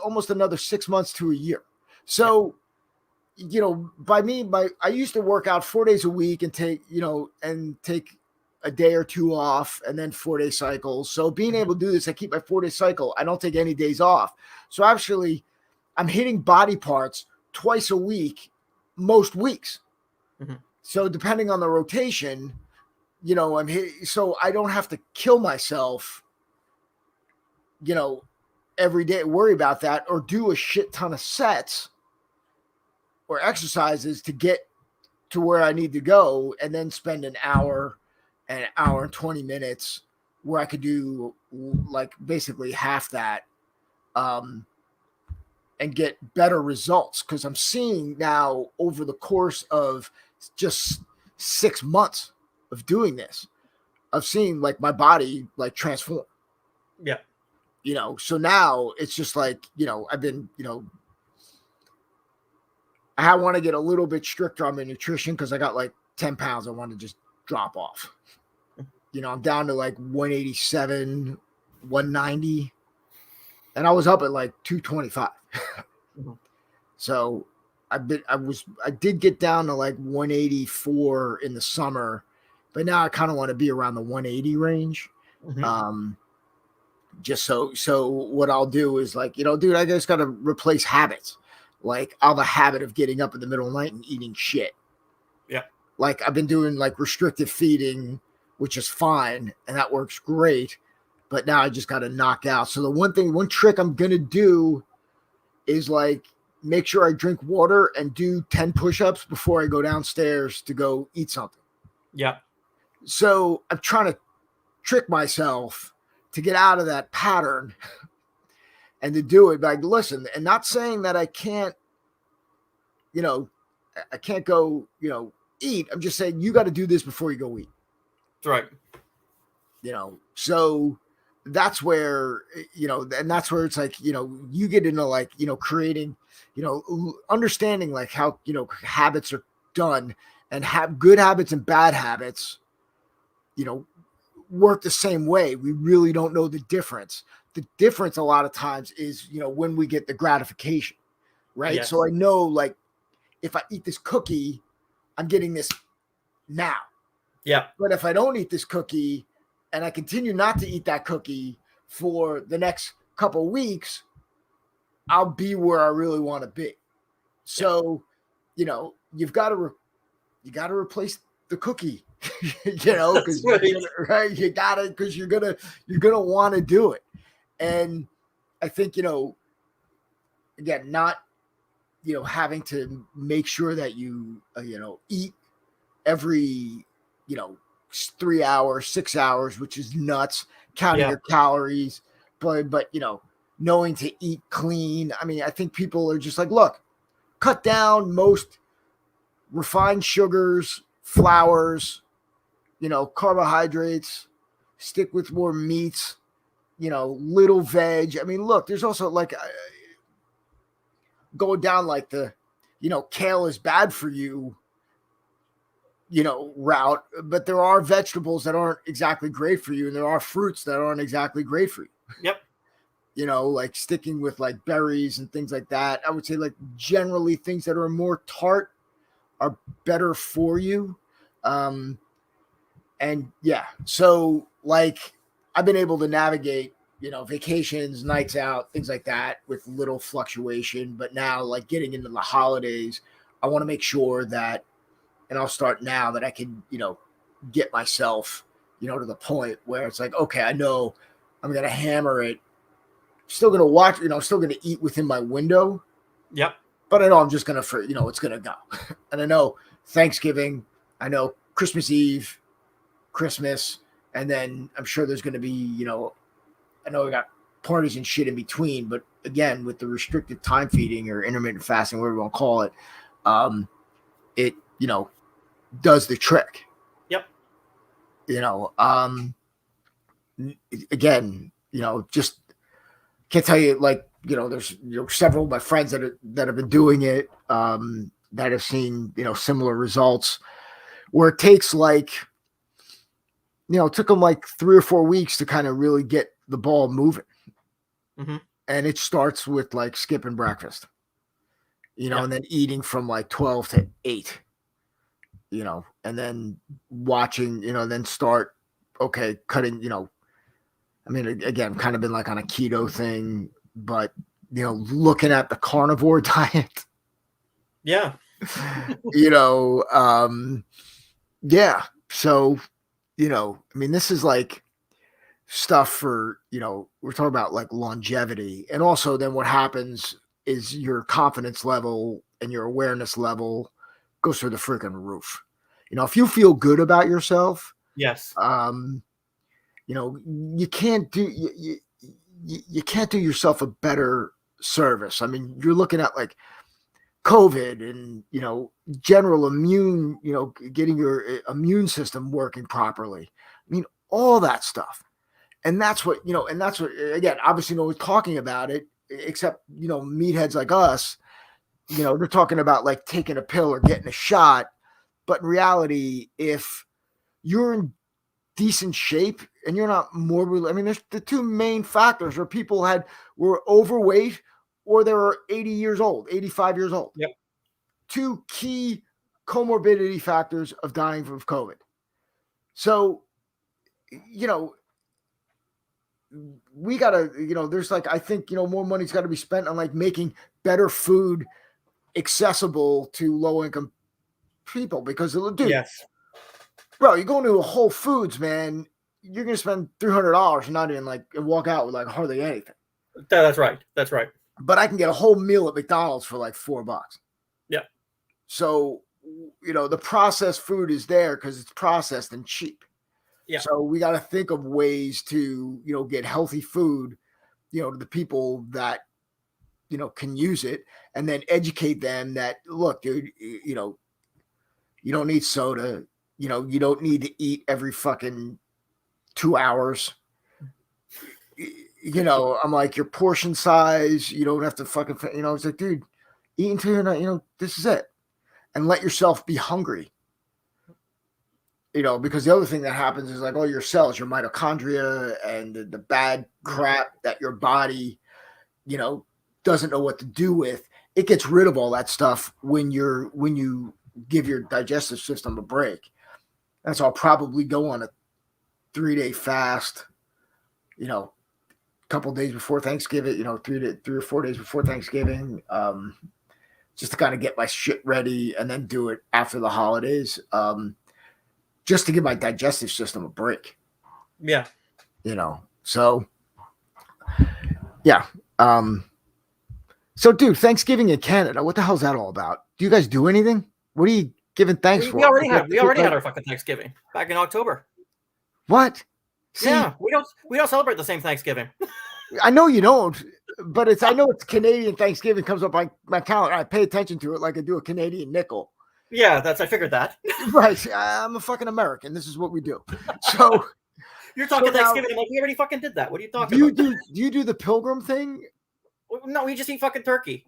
almost another 6 months to a year. So by me, I used to work out 4 days a week and take a day or two off and then 4-day cycles. So being able to do this, I keep my 4-day cycle. I don't take any days off. So actually I'm hitting body parts twice a week, most weeks. Mm-hmm. So depending on the rotation, I'm hitting, so I don't have to kill myself, every day, worry about that, or do a shit ton of sets or exercises to get to where I need to go, and then spend an hour and 20 minutes where I could do like basically half that, and get better results. Cause I'm seeing now over the course of just 6 months of doing this, I've seen like my body like transform. Yeah. So now it's just like, I've been, I want to get a little bit stricter on my nutrition because I got like 10 pounds I want to just drop off. I'm down to like 187, 190, and I was up at like 225. Mm-hmm. So I did get down to like 184 in the summer, but now I kind of want to be around the 180 range. Mm-hmm. Just so what I'll do is like, dude, I just got to replace habits. Like I'll have a habit of getting up in the middle of the night and eating shit. Yeah. Like I've been doing like restrictive feeding, which is fine. And that works great. But now I just got to knock out. So the one trick I'm going to do is like make sure I drink water and do 10 push-ups before I go downstairs to go eat something. Yeah. So I'm trying to trick myself to get out of that pattern and to do it. Like, listen, and not saying that I can't, I can't go, eat. I'm just saying you got to do this before you go eat. That's right. So that's where, and that's where it's like, you get into like, creating, understanding like how, habits are done, and have good habits and bad habits, work the same way. We really don't know the difference. The difference a lot of times is, when we get the gratification, right? Yes. So I know like if I eat this cookie, I'm getting this now. Yeah. But if I don't eat this cookie and I continue not to eat that cookie for the next couple of weeks, I'll be where I really want to be. So, you've got to replace the cookie, because right. You got to, because you're gonna want to do it. And I think, again, not, having to make sure that you, eat every, 3 hours, 6 hours, which is nuts, counting your calories, but, knowing to eat clean. I mean, I think people are just like, look, cut down most refined sugars, flours, carbohydrates, stick with more meats, little veg. I mean, look, there's also like going down like the, kale is bad for you, route, but there are vegetables that aren't exactly great for you, and there are fruits that aren't exactly great for you. Yep. Like sticking with like berries and things like that. I would say like generally things that are more tart are better for you. And yeah, so like I've been able to navigate, vacations, nights out, things like that with little fluctuation. But now like getting into the holidays, I want to make sure that, and I'll start now, that I can, get myself, to the point where it's like, okay, I know I'm going to hammer it. Still going to watch, still going to eat within my window. Yep. But I know I'm just going to, it's going to go. And I know Thanksgiving, I know Christmas Eve, Christmas, and then I'm sure there's going to be, I know we got parties and shit in between, but again, with the restricted time feeding or intermittent fasting, whatever you want to call it, it, does the trick. Yep. Again, just can't tell you, like, there's several of my friends that have been doing it, that have seen, similar results, where it takes like, it took them like 3 or 4 weeks to kind of really get the ball moving. Mm-hmm. And it starts with like skipping breakfast. and then eating from like 12 to 8, and then watching, then start, okay, cutting, I mean, again, kind of been like on a keto thing, but, looking at the carnivore diet, Yeah. yeah. So, I mean, this is like stuff for, we're talking about like longevity. And also then what happens is your confidence level and your awareness level goes through the freaking roof. If you feel good about yourself, Yes. you can't do, you can't do yourself a better service. I mean, you're looking at like COVID and, general immune, getting your immune system working properly. I mean, all that stuff. And that's what, again, obviously no one's talking about it except, meatheads like us, they're talking about like taking a pill or getting a shot. But in reality, if you're in decent shape and you're not morbidly, I mean, there's the two main factors where people were overweight or they were 80 years old, 85 years old. Yep. Two key comorbidity factors of dying from COVID. So, we gotta, there's like, I think, more money's got to be spent on like making better food accessible to low income people because, dude, Yes. bro, you go into a Whole Foods, man, you're gonna spend $300 and not even like and walk out with like hardly anything. That's right. That's right. But I can get a whole meal at McDonald's for like $4. Yeah. So, the processed food is there because it's processed and cheap. Yeah. So we got to think of ways to, get healthy food, to the people that, can use it, and then educate them that, look, dude, you don't need soda. You don't need to eat every fucking 2 hours. I'm like, your portion size, you don't have to fucking, it's like, dude, eat until you're not, this is it. And let yourself be hungry. Because the other thing that happens is like all your cells, your mitochondria and the bad crap that your body, doesn't know what to do with. It gets rid of all that stuff when you give your digestive system a break. That's I'll probably go on a 3-day fast, a couple days before Thanksgiving, 3 or 4 days before Thanksgiving, just to kind of get my shit ready and then do it after the holidays. Just to give my digestive system a break. Yeah. So yeah. So dude, Thanksgiving in Canada, what the hell's that all about? Do you guys do anything? What are you giving thanks for? We already had our fucking Thanksgiving back in October. What? See, yeah, we don't celebrate the same Thanksgiving. I know you don't, but I know it's Canadian Thanksgiving comes up on my calendar. I pay attention to it like I do a Canadian nickel. Yeah, I figured that. Right. I'm a fucking American. This is what we do. So you're talking Thanksgiving. I'm like, we already fucking did that. What are you talking about? Do you do the pilgrim thing? No, we just eat fucking turkey.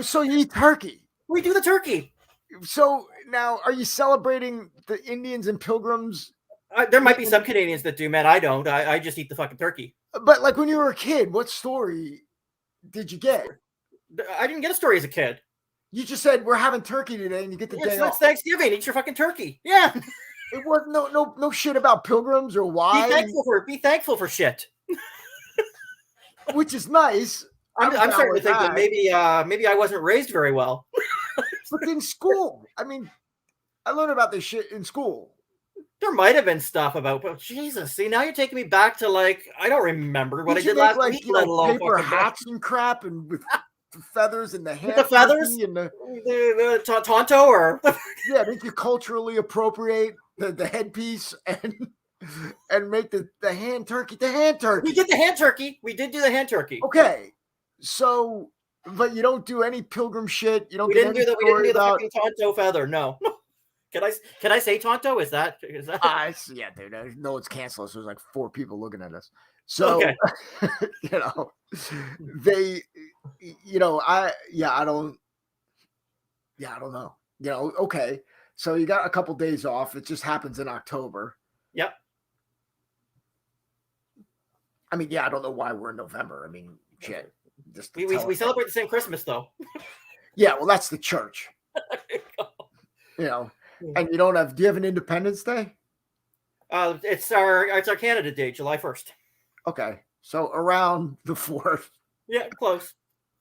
So you eat turkey. We do the turkey. So now, are you celebrating the Indians and pilgrims? There might be some Canadians that do, man. I don't. I just eat the fucking turkey. But like when you were a kid, what story did you get? I didn't get a story as a kid. You just said we're having turkey today, and you get the day off. It's Thanksgiving. Eat your fucking turkey. Yeah. It was no shit about pilgrims or why. Be thankful for shit. Which is nice. I'm starting to think that maybe I wasn't raised very well. But in school, I mean, I learned about this shit in school. There might have been stuff about, but Jesus, see, now you're taking me back to like I don't remember what I did last week. Let alone paper hats and crap, and with the feathers and the hair, the feathers, and the tonto, or yeah, make you culturally appropriate the headpiece and make the hand turkey the hand turkey. We did the hand turkey. We did do the hand turkey. Okay, so but you don't do any pilgrim shit. You don't. We didn't do the fucking tonto feather. No. Can I say tonto? Is that? Yeah, dude. I know it's canceled. So there's like 4 people looking at us. So okay. They, I don't know. Okay. So you got a couple days off. It just happens in October. Yep. I mean, yeah, I don't know why we're in November. I mean, shit. We celebrate the same Christmas though. Yeah, well, that's the church. You know, and you don't have. Do you have an Independence Day? It's our Canada Day, July 1st. Okay, so around the 4th. Yeah, close.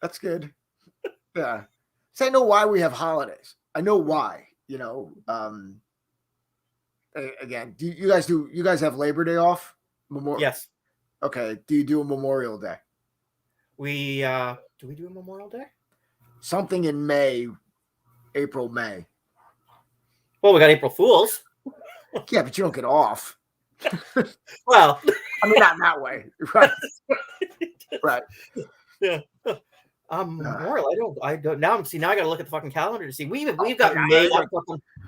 That's good. Yeah. So I know why we have holidays. I know why. You know. Again, do you guys have Labor Day off? Yes. Okay. Do you do a Memorial Day? We do we do a Memorial Day? Something in May, April, May. Well, we got April Fools. Yeah, but you don't get off. Well, I mean, not in that way, right? Right. yeah. Memorial. I don't. Now see. Now I got to look at the fucking calendar to see. We've got made up.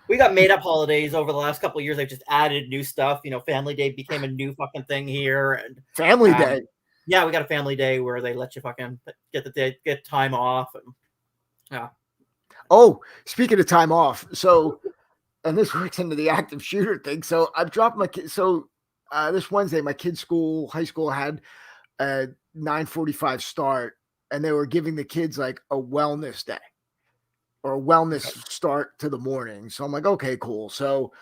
We got made up holidays over the last couple of years. They've just added new stuff. You know, Family Day became a new fucking thing here, and Family Day. Yeah, we got a Family Day where they let you fucking get time off. And, yeah. Oh, speaking of time off, so and this works into the active shooter thing. So I've dropped my kid. So this Wednesday, my kid's high school had a 9:45 start, and they were giving the kids like a wellness day or a wellness start to the morning. So I'm like, okay, cool. So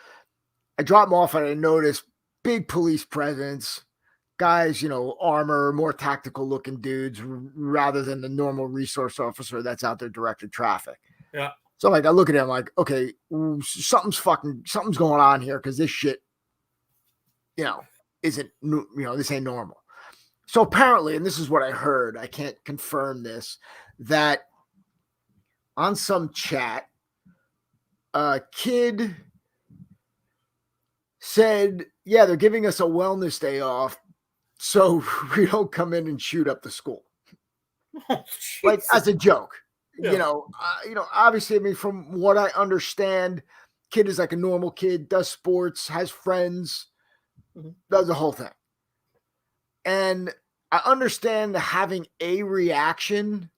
I drop them off and I notice big police presence, guys, you know, armor, more tactical looking dudes rather than the normal resource officer that's out there directing traffic. Yeah. So like I look at him like, okay, something's going on here because this shit, you know, isn't, you know, this ain't normal. So apparently, and this is what I heard, I can't confirm this, that on some chat, a kid said, yeah, they're giving us a wellness day off so we don't come in and shoot up the school. Oh, like as a joke. Yeah. You know, obviously, I mean, from what I understand, kid is like a normal kid, does sports, has friends, does the whole thing. And I understand having a reaction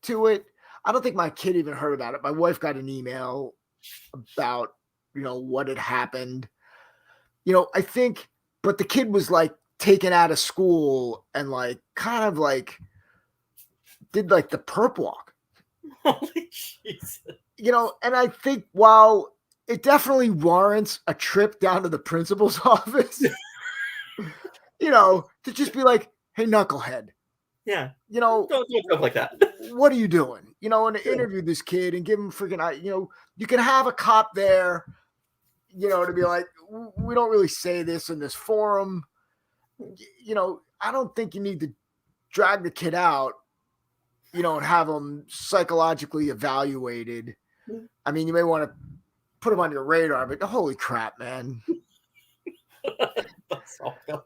to it. I don't think my kid even heard about it. My wife got an email about, you know, what had happened. You know, I think, but the kid was like taken out of school and like kind of like did like the perp walk. Holy Jesus. You know, and I think while it definitely warrants a trip down to the principal's office, you know, to just be like, hey, knucklehead. Yeah. You know, don't joke like that. What are you doing? You know, and interview this kid and give him freaking, you know, you can have a cop there, you know, to be like, we don't really say this in this forum. You know, I don't think you need to drag the kid out, you know, and have him psychologically evaluated. I mean, you may want to put him on your radar, but holy crap, man. That's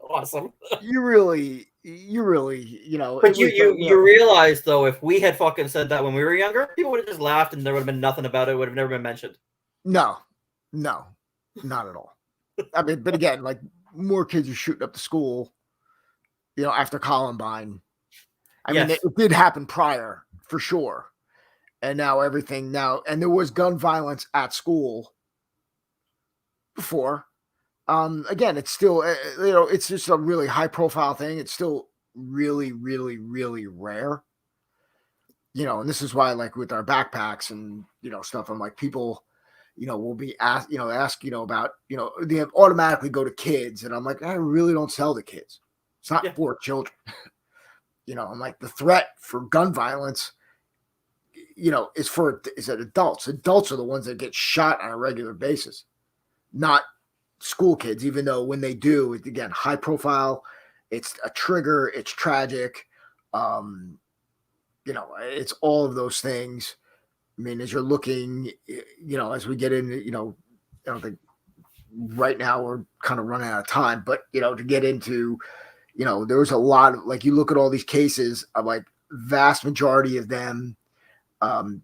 awesome. You really, you know. But you realize though, if we had fucking said that when we were younger, people would have just laughed and there would have been nothing about it. It would have never been mentioned. No, not at all. I mean, but again, like more kids are shooting up the school, you know, after Columbine. I mean, it did happen prior for sure. And now and there was gun violence at school before. Again, it's still, you know, it's just a really high profile thing. It's still really, really, really rare, you know, and this is why, like with our backpacks and, you know, stuff, I'm like, people, you know, will be asked, you know, about, you know, they automatically go to kids. And I'm like, I really don't sell to kids. It's not for children. You know, I'm like, the threat for gun violence, you know, is at adults. Adults are the ones that get shot on a regular basis, not school kids, even though when they do, it's again high profile, it's a trigger, it's tragic, you know, it's all of those things. I mean, as you're looking, you know, as we get into, you know, I don't think right now we're kind of running out of time, but you know, to get into, you know, there was a lot of, like, you look at all these cases, of like vast majority of them,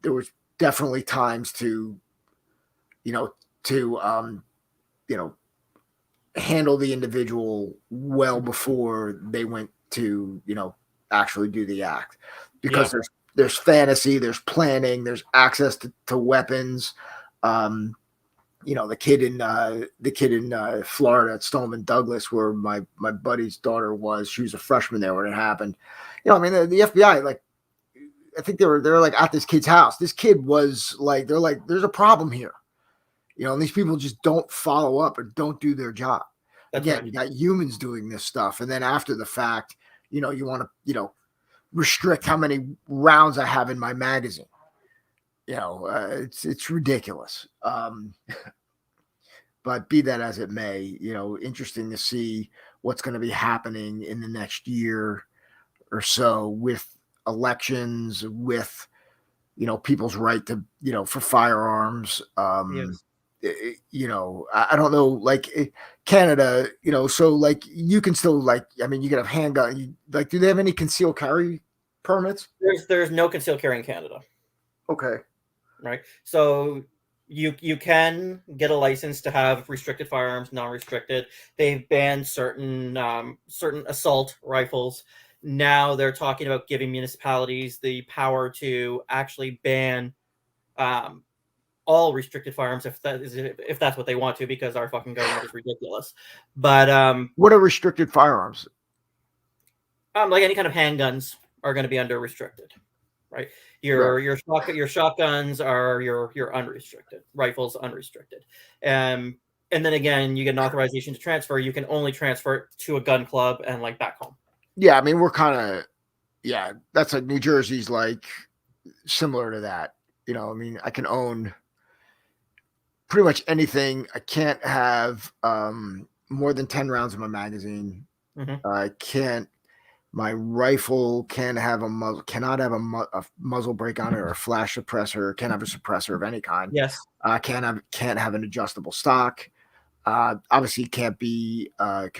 there was definitely times to, you know, handle the individual well before they went to, you know, actually do the act, because there's fantasy, there's planning, there's access to weapons. You know, the kid in Florida at Stoneman Douglas, where my buddy's daughter was, she was a freshman there when it happened. You know, I mean, the FBI, like, I think they're like at this kid's house. This kid was like, they're like, there's a problem here, and these people just don't follow up or don't do their job. That's Again, right. you got humans doing this stuff, and then after the fact, you want to, restrict how many rounds I have in my magazine. It's ridiculous. But be that as it may, interesting to see what's going to be happening in the next year or so with elections, with people's right to for firearms. Yes. I don't know, like Canada, so like you can still like, I mean, you can have handgun. Like, do they have any concealed carry permits? There's no concealed carry in Canada. Okay. Right. So you can get a license to have restricted firearms, non-restricted. They've banned certain assault rifles. Now they're talking about giving municipalities the power to actually ban all restricted firearms if that's what they want to, because our fucking government is ridiculous. But what are restricted firearms? like any kind of handguns are going to be under restricted, right? Your shotguns are your unrestricted, rifles unrestricted. And then again, you get an authorization to transfer. You can only transfer it to a gun club and like back home. Yeah, I mean, we're kind of, that's like New Jersey's like similar to that. I mean, I can own pretty much anything. I can't have more than 10 rounds in my magazine. Mm-hmm. I can't. My rifle cannot have a muzzle brake on it or a flash suppressor. Can't have a suppressor of any kind. Yes. Can't have an adjustable stock. Obviously, can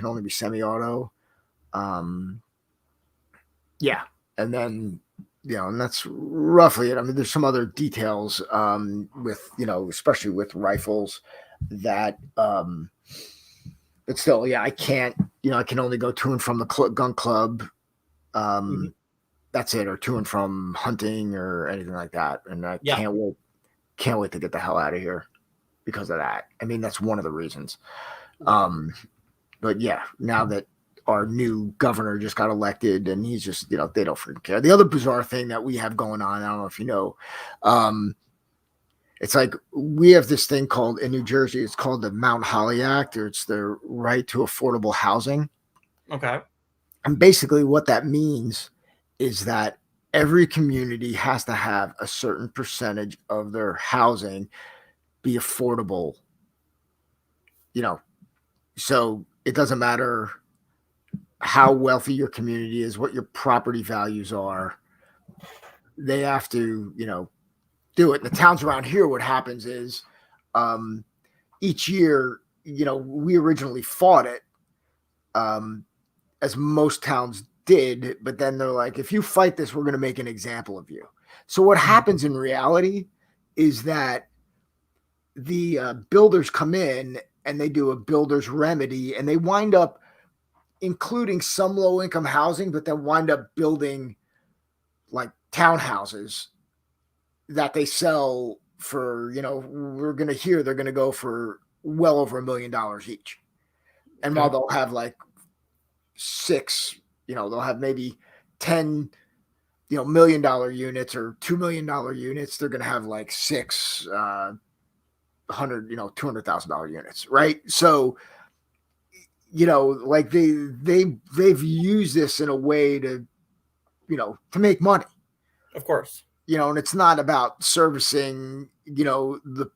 only be semi-auto. Yeah, and then and that's roughly it. I mean, there's some other details with especially with rifles that but still, I can't. I can only go to and from the gun club. That's it, or to and from hunting or anything like that. And I can't wait to get the hell out of here because of that. I mean, that's one of the reasons. But now that our new governor just got elected and he's just, they don't freaking care. The other bizarre thing that we have going on, I don't know if you know, it's like we have this thing called in New Jersey, it's called the Mount Holly Act, or it's the right to affordable housing. Okay. And basically what that means is that every community has to have a certain percentage of their housing be affordable. So it doesn't matter how wealthy your community is, what your property values are. They have to, do it. In the towns around here, what happens is each year, we originally fought it, as most towns did, but then they're like, if you fight this, we're going to make an example of you. So what happens in reality is that the builders come in and they do a builder's remedy, and they wind up including some low-income housing, but then wind up building like townhouses that they sell for, we're going to hear they're going to go for well over $1 million each. And while they'll have like 6, they'll have maybe 10, $1 million units or $2 million units, they're going to have like 6, $200,000 units. Right. So, like they've used this in a way to, to make money. Of course. And it's not about servicing, the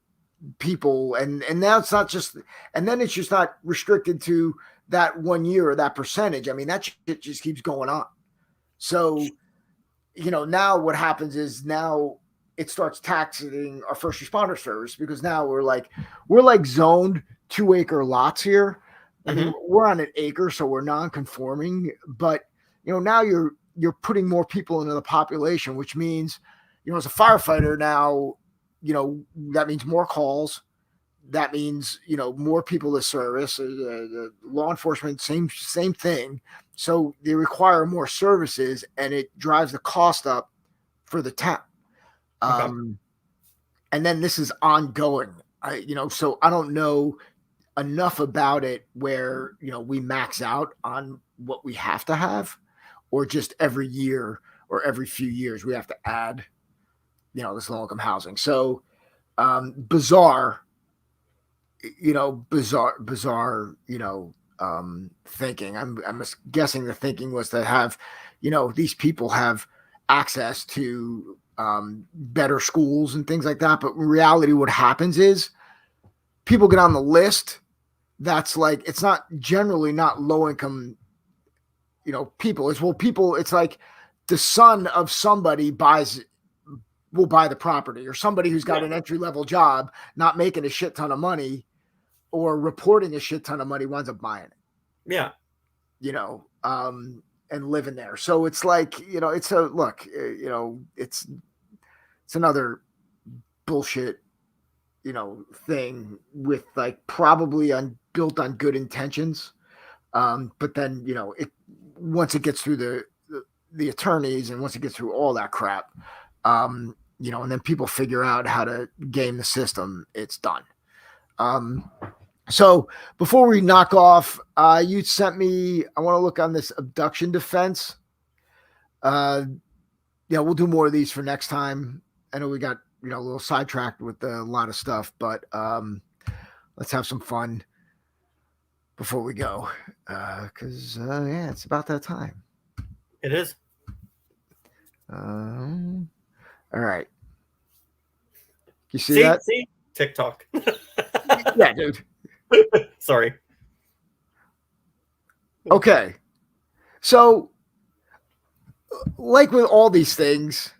people. And now it's not just, and then it's just not restricted to that 1 year or that percentage. I mean, that shit just keeps going on. So, now what happens is now it starts taxing our first responder service, because now we're like zoned 2-acre lots here. I mean, we're on an acre, so we're non-conforming, but now you're putting more people into the population, which means, as a firefighter now, that means more calls. That means, more people to service. The law enforcement, same thing. So they require more services, and it drives the cost up for the town. And then this is ongoing. So I don't know enough about it where, we max out on what we have to have, or just every year or every few years we have to add, this low income housing. So bizarre, bizarre, thinking. I'm guessing the thinking was to have, these people have access to better schools and things like that. But in reality, what happens is people get on the list. That's like, it's not generally not low income, people. It's like the son of somebody will buy the property, or somebody who's got an entry level job, not making a shit ton of money or reporting a shit ton of money, winds up buying it. Yeah. And living there. So it's like, it's a look, it's another bullshit, thing with like probably built on good intentions. But then, once it gets through the attorneys and once it gets through all that crap, and then people figure out how to game the system, it's done. So before we knock off, you sent me, I want to look on this abduction defense. We'll do more of these for next time. I know we got, a little sidetracked with a lot of stuff, but let's have some fun before we go. Cause it's about that time. It is. All right. You see that? See? TikTok. Yeah, dude. Sorry. Okay. So, like with all these things,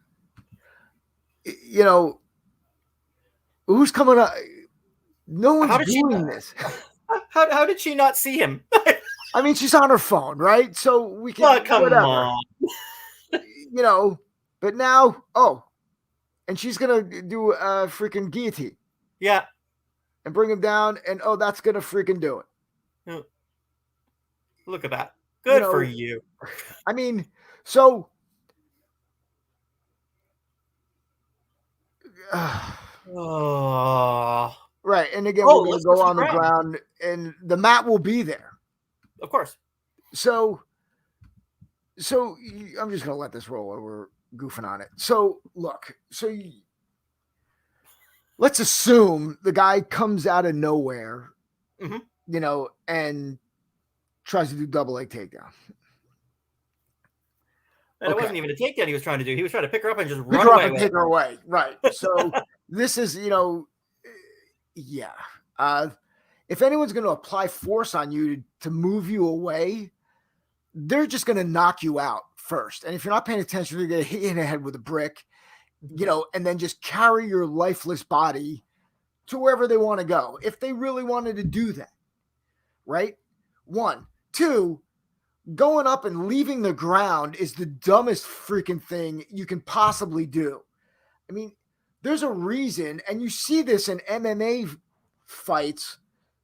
who's coming up? No one's doing this. How did she not see him? I mean, she's on her phone, right? So we can, come on. But now, and she's going to do a freaking guillotine. Yeah. And bring him down, and that's going to freaking do it. Look at that. Good for you. I mean, so right. And again, we're going to go on the ground, and the mat will be there. Of course. So I'm just going to let this roll while we're goofing on it. So look, let's assume the guy comes out of nowhere, and tries to do double leg takedown. And it wasn't even a takedown he was trying to do. He was trying to pick her up and just run away. Take her away. Right. So this is, yeah. If anyone's going to apply force on you to move you away, they're just going to knock you out first. And if you're not paying attention, they're going to hit you in the head with a brick, and then just carry your lifeless body to wherever they want to go. If they really wanted to do that, right? 1, 2, going up and leaving the ground is the dumbest freaking thing you can possibly do. I mean, there's a reason, and you see this in MMA fights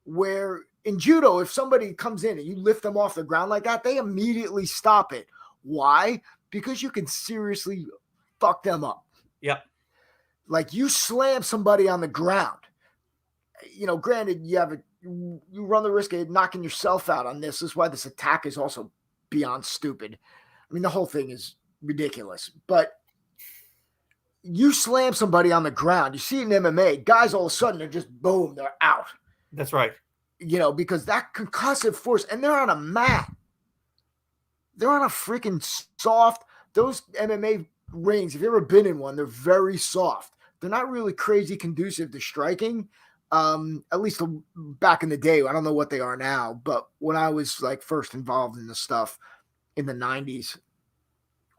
where in judo, if somebody comes in and you lift them off the ground like that, they immediately stop it. Why? Because you can seriously fuck them up. Yep. Like you slam somebody on the ground, granted you run the risk of knocking yourself out on this. This is why this attack is also beyond stupid. I mean, the whole thing is ridiculous, but you slam somebody on the ground, you see it in MMA, guys all of a sudden are just boom, they're out. That's right. Because that concussive force, and they're on a mat. They're on a freaking soft, those MMA rings, if you've ever been in one, they're very soft. They're not really crazy conducive to striking. At least back in the day. I don't know what they are now, but when I was like first involved in this stuff in the 90s.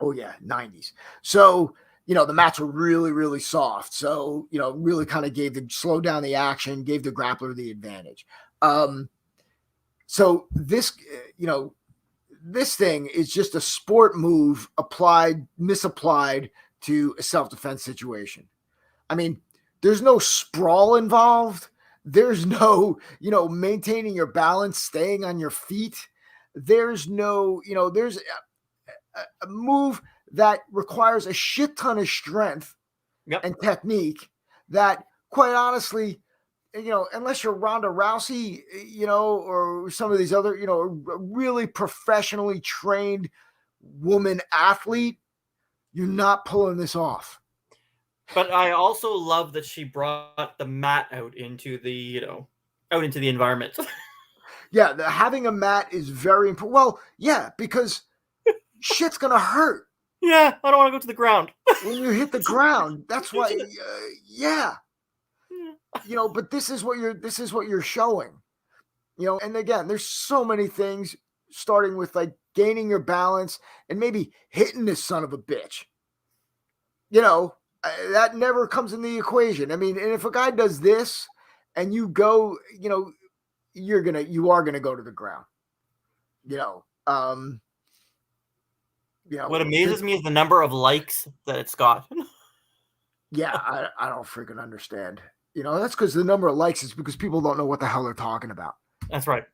Oh yeah, 90s. So, the mats were really, really soft. So, really kind of slowed down the action, gave the grappler the advantage. So this, this thing is just a sport move misapplied to a self-defense situation. I mean, there's no sprawl involved. There's no, maintaining your balance, staying on your feet. There's no, there's a move that requires a shit ton of strength and technique that, quite honestly, unless you're Ronda Rousey, or some of these other, a really professionally trained woman athlete, You're not pulling this off. But I also love that she brought the mat out into the environment. Yeah, having a mat is very important. Well, yeah, because shit's gonna hurt. Yeah, I don't want to go to the ground. When you hit the ground. That's why. Yeah. But this is what you're showing. And again, there's so many things, starting with like gaining your balance and maybe hitting this son of a bitch. That never comes in the equation. I mean, and if a guy does this and you go, you are gonna go to the ground. What amazes me is the number of likes that it's got. Yeah, I don't freaking understand. That's because the number of likes is because people don't know what the hell they're talking about. That's right.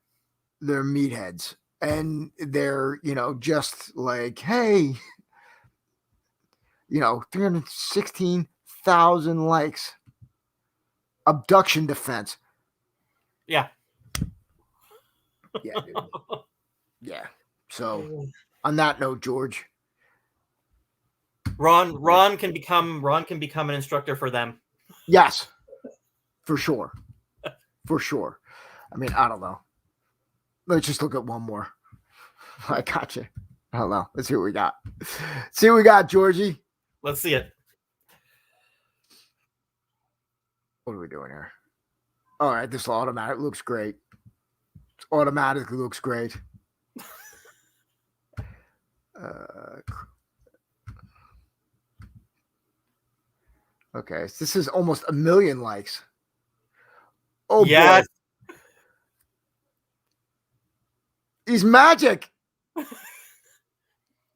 They're meatheads. And they're, just like, hey, 316,000 likes. Abduction defense. Yeah. Yeah, dude. Yeah. So on that note, George. Ron can become an instructor for them. Yes. For sure. For sure. I mean, I don't know. Let's just look at one more. I got you. I don't know. Let's see what we got. See what we got, Georgie. Let's see it. What are we doing here? All right, this automatic looks great. Automatically looks great. Okay, so this is almost 1 million likes. Oh, yes. Boy. He's magic.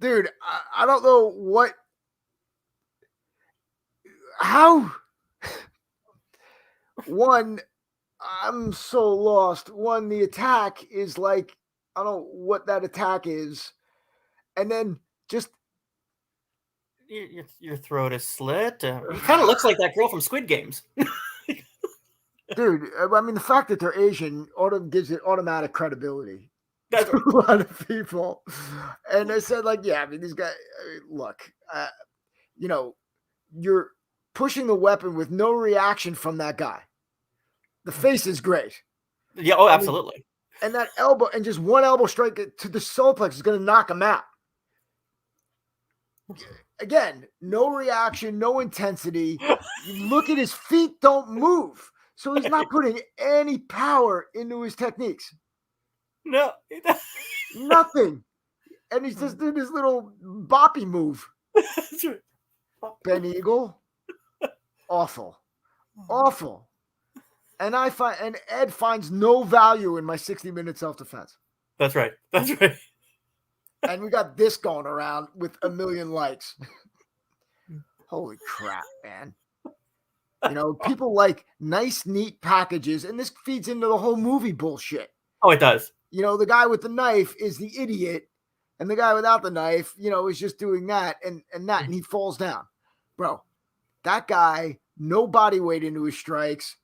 Dude, I don't know how. One, I'm so lost. One, the attack is like, I don't know what that attack is. And then just. Your throat is slit. He kind of looks like that girl from Squid Games. Dude, I mean, the fact that they're Asian gives it automatic credibility. That's to a lot of people. And I said, like, yeah, I mean, these guys, look, you're pushing the weapon with no reaction from that guy. The face is great. Yeah, oh, absolutely. And that elbow, and just one elbow strike to the solar plexus is going to knock him out. Again, no reaction, no intensity. You look at his feet, don't move. So he's not putting any power into his techniques. No. Nothing. And he's just doing this little boppy move. Ben Eagle. Awful. Awful. And Ed finds no value in my 60-minute self-defense. That's right. That's right. And we got this going around with 1 million likes. Holy crap, man. People like nice, neat packages, and this feeds into the whole movie bullshit. Oh, it does. The guy with the knife is the idiot, and the guy without the knife, is just doing that and he falls down. Bro, that guy, no body weight into his strikes,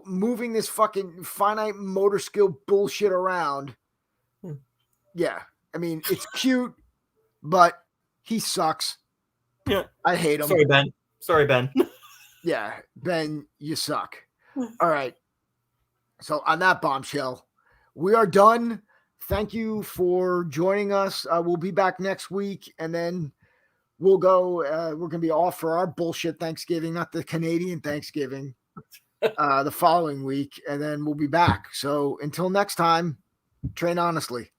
moving this fucking finite motor skill bullshit around. Yeah. I mean, it's cute, but he sucks. Yeah. I hate him. Sorry, Ben. Yeah, Ben, you suck. All right. So on that bombshell, we are done. Thank you for joining us. We'll be back next week, and then we'll go. We're going to be off for our bullshit Thanksgiving, not the Canadian Thanksgiving, the following week, and then we'll be back. So until next time, train honestly.